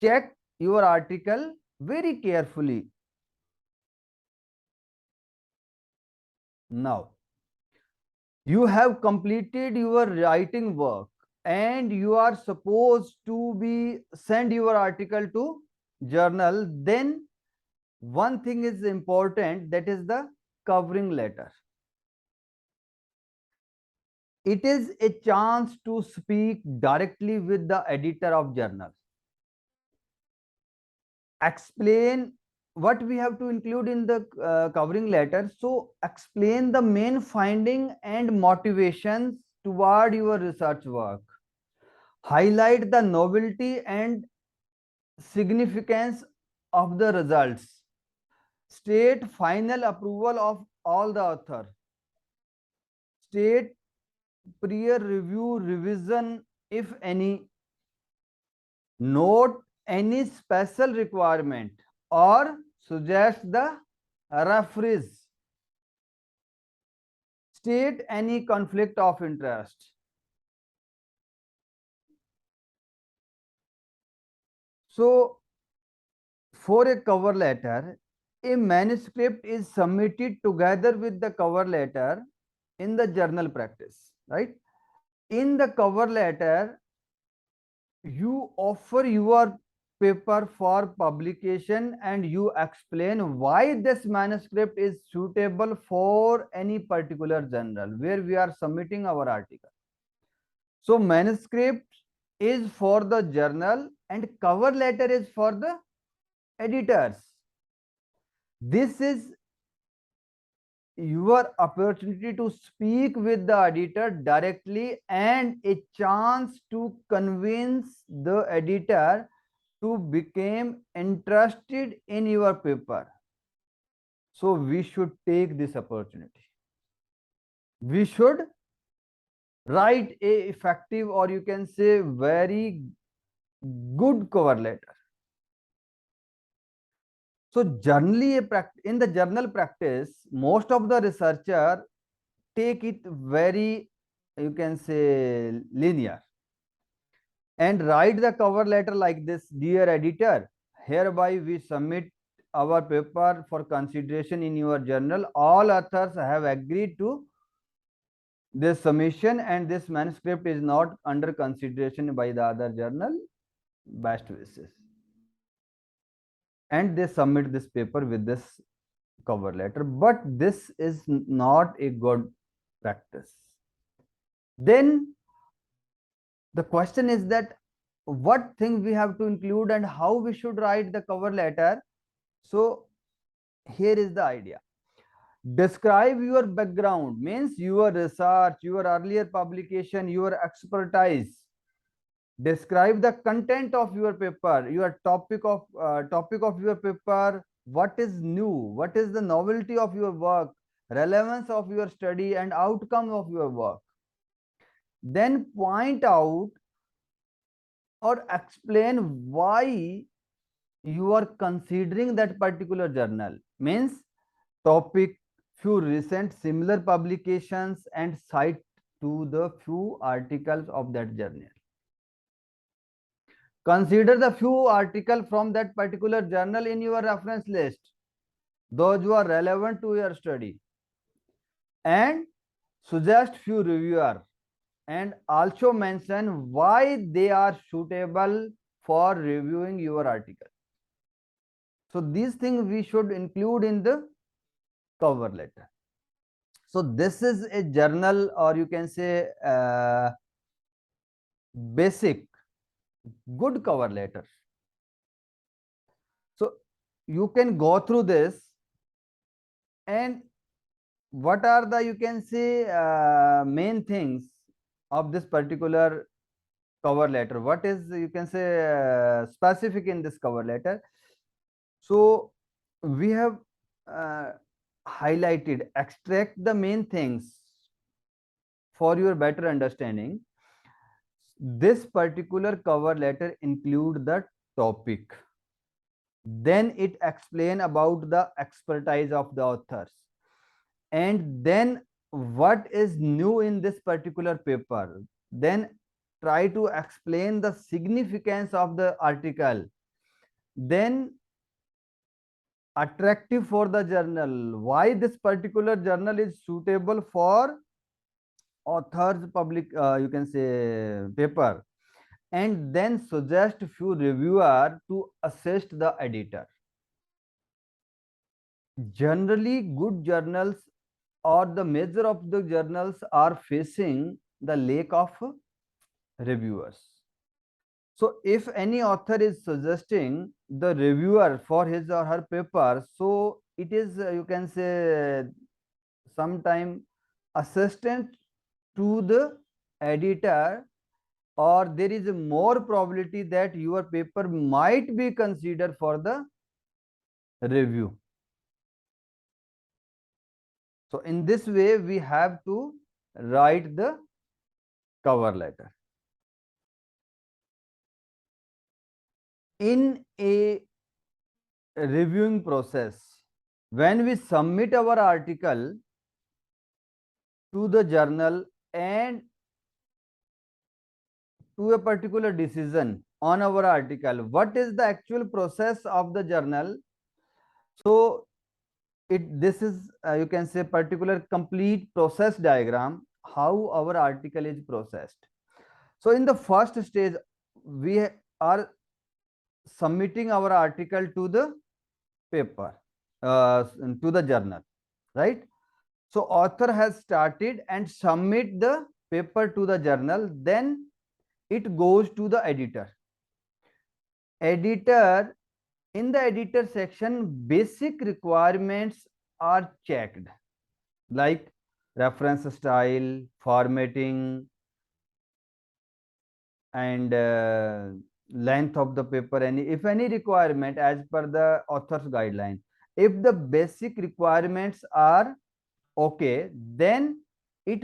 check your article very carefully. Now you have completed your writing work and you are supposed to be send your article to journal. Then one thing is important, that is the covering letter. It is a chance to speak directly with the editor of journal. Explain what we have to include in the covering letter. So explain the main finding and motivations toward your research work. Highlight the novelty and significance of the results. State final approval of all the author. State peer review revision if any. Note any special requirement or suggest the referees. State any conflict of interest. So for a cover letter, a manuscript is submitted together with the cover letter in the journal practice, right? In the cover letter, you offer your paper for publication and you explain why this manuscript is suitable for any particular journal where we are submitting our article. So manuscript is for the journal and cover letter is for the editors. This is your opportunity to speak with the editor directly and a chance to convince the editor to become interested in your paper. So we should take this opportunity. We should write a effective, or you can say very good cover letter. So generally in the journal practice, most of the researcher take it very, you can say, linear and write the cover letter like this: dear editor, hereby we submit our paper for consideration in your journal. All authors have agreed to this submission and this manuscript is not under consideration by the other journal. Best wishes. And they submit this paper with this cover letter. But this is not a good practice. Then the question is that what thing we have to include and how we should write the cover letter. So here is the idea. Describe your background, means your research, your earlier publication, your expertise. Describe the content of your paper, your topic of your paper. What is new? What is the novelty of your work? Relevance of your study and outcome of your work. Then point out or explain why you are considering that particular journal. Means topic, few recent similar publications, and cite to the few articles of that journal. Consider the few articles from that particular journal in your reference list, those who are relevant to your study, and suggest few reviewers and also mention why they are suitable for reviewing your article. So these things we should include in the cover letter. So this is a journal, or you can say basic good cover letter. So you can go through this, and what are the, you can say, main things of this particular cover letter? What is, you can say, specific in this cover letter? So we have uh, highlighted, extract the main things for your better understanding. This particular cover letter include the topic, then it explain about the expertise of the authors, and then what is new in this particular paper, then try to explain the significance of the article, then attractive for the journal, why this particular journal is suitable for authors public, you can say, paper, and then suggest few reviewer to assist the editor. Generally good journals, or the major of the journals, are facing the lack of reviewers. So if any author is suggesting the reviewer for his or her paper, so it is, you can say, sometime assistant to the editor, or there is a more probability that your paper might be considered for the review. So in this way we have to write the cover letter. In a reviewing process, when we submit our article to the journal and to a particular decision on our article, what is the actual process of the journal? So this is, you can say, particular complete process diagram how our article is processed. So in the first stage we are submitting our article to the paper, to the journal, right? So author has started and submit the paper to the journal, then it goes to the editor. Editor, in the editor section, basic requirements are checked, like reference style, formatting, and length of the paper, any, if any requirement as per the author's guideline. If the basic requirements are okay, then it,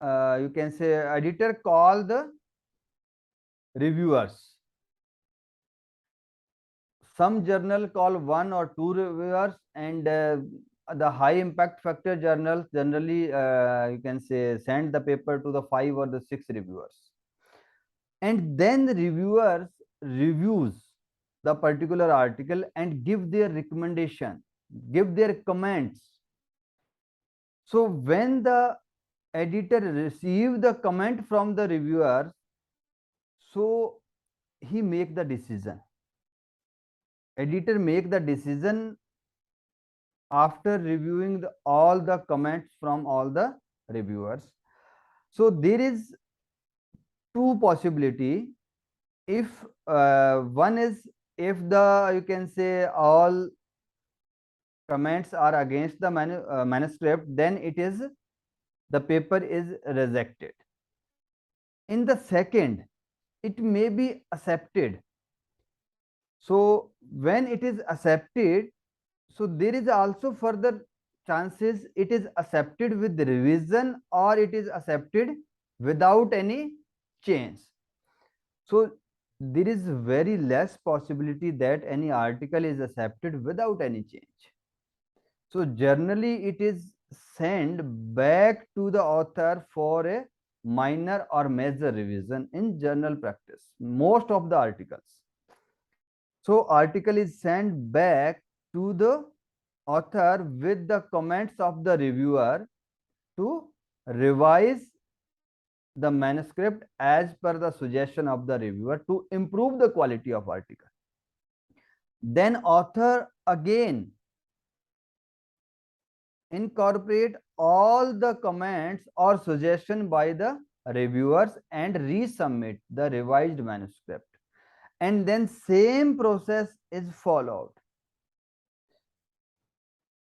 you can say, editor call the reviewers. Some journal call one or two reviewers, and the high impact factor journals generally, you can say, send the paper to the 5 or the 6 reviewers, and then the reviewers reviews the particular article and give their recommendation, give their comments. So when the editor receive the comment from the reviewers, so he make the decision, editor make the decision after reviewing all the comments from all the reviewers. So there is two possibility. If one is, if the, you can say, all comments are against the manuscript, then it is, the paper is rejected. In the second, it may be accepted. So when it is accepted, so there is also further chances it is accepted with revision, or it is accepted without any change. So there is very less possibility that any article is accepted without any change. So generally it is sent back to the author for a minor or major revision in journal practice, most of the articles. So article is sent back to the author with the comments of the reviewer to revise the manuscript as per the suggestion of the reviewer to improve the quality of article. Then author again incorporate all the comments or suggestion by the reviewers and resubmit the revised manuscript, and then same process is followed.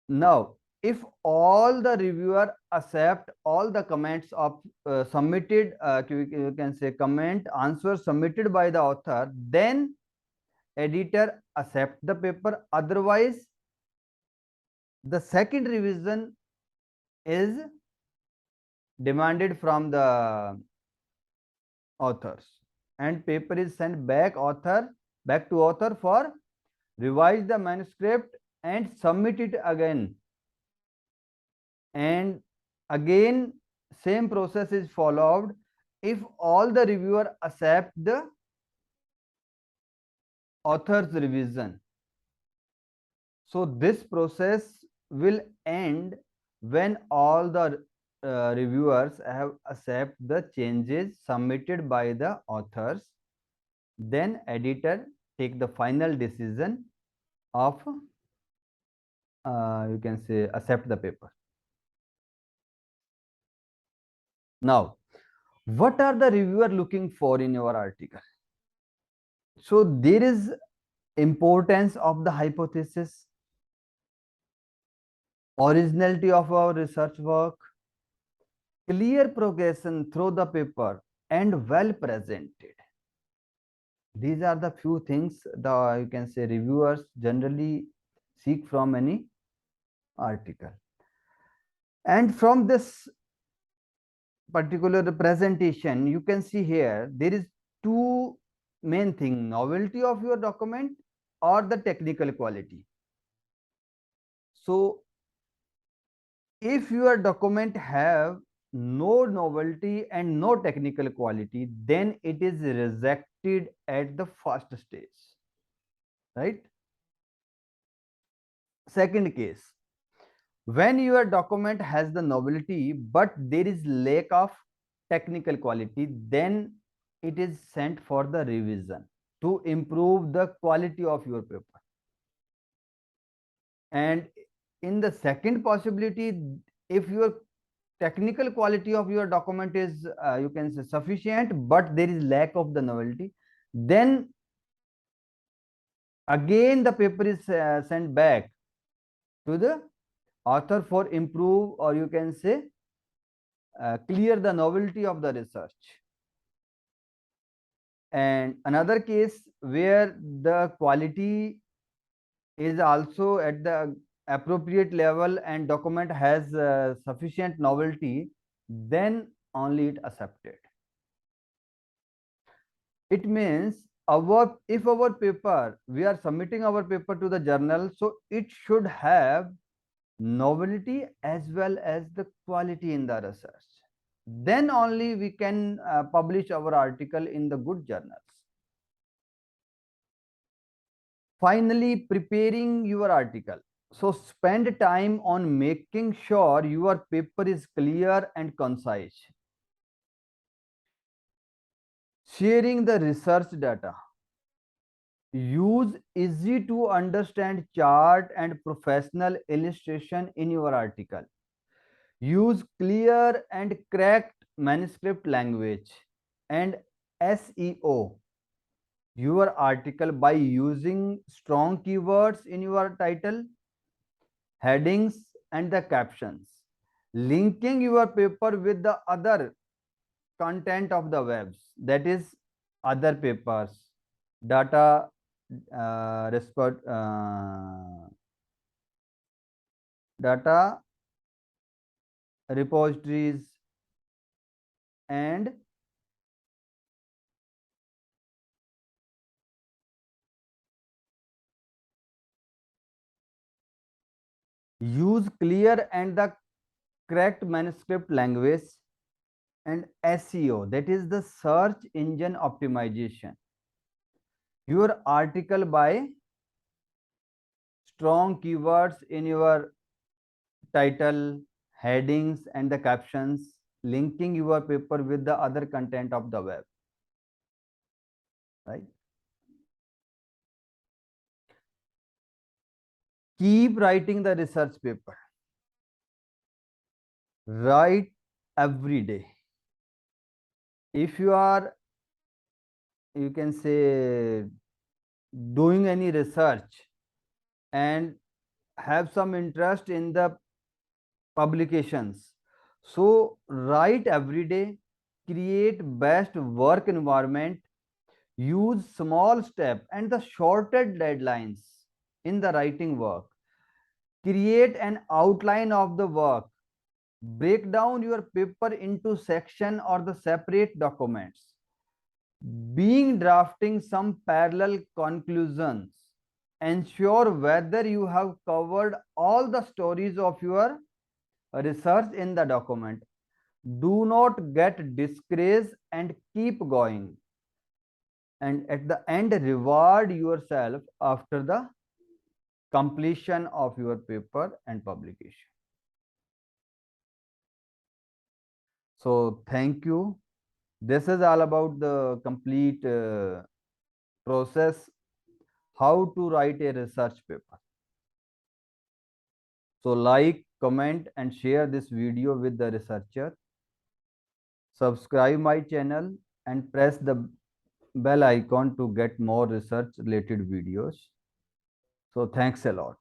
Now if all the reviewer accept all the comments of submitted, you can say comment answer submitted by the author, then editor accept the paper, otherwise the second revision is demanded from the authors, and paper is sent back to author for revise the manuscript and submit it again, and again same process is followed if all the reviewer accept the author's revision. So this process will end when all the reviewers have accept the changes submitted by the authors, then editor take the final decision of you can say accept the paper. Now what are the reviewer looking for in your article? So there is importance of the hypothesis, originality of our research work, clear progression through the paper, and well presented. These are the few things the you can say reviewers generally seek from any article. And from this particular presentation, you can see here there is two main thing: novelty of your document or the technical quality. So if your document have no novelty and no technical quality, then it is rejected at the first stage, right? Second case, when your document has the novelty but there is lack of technical quality, then it is sent for the revision to improve the quality of your paper. And in the second possibility, if your technical quality of your document is you can say sufficient but there is lack of the novelty, then again the paper is sent back to the author for improve, or you can say clear the novelty of the research. And another case where the quality is also at the appropriate level and document has sufficient novelty, then only it accepted. It means our if our paper, we are submitting our paper to the journal, so it should have novelty as well as the quality in the research, then only we can publish our article in the good journals. Finally, preparing your article. So spend time on making sure your paper is clear and concise. Sharing the research data. Use easy to understand chart and professional illustration in your article. Use clear and correct manuscript language. And SEO your article by using strong keywords in your title, headings, and the captions. Linking your paper with the other content of the webs, that is other papers, data data repositories, and use clear and the correct manuscript language, and SEO, that is the search engine optimization. Your article by strong keywords in your title, headings, and the captions, linking your paper with the other content of the web, right? keep writing the research paper. Write every day. If you are, you can say, doing any research and have some interest in the publications, so write every day, create best work environment, use small step and the shorted deadlines in the writing work, create an outline of the work, break down your paper into section or the separate documents, being drafting some parallel conclusions, ensure whether you have covered all the stories of your research in the document. Do not get discouraged and keep going. And at the end, reward yourself after the completion of your paper and publication. So thank you. This is all about the complete process, how to write a research paper. So like, comment and share this video with the researcher. Subscribe my channel and press the bell icon to get more research related videos. So thanks a lot.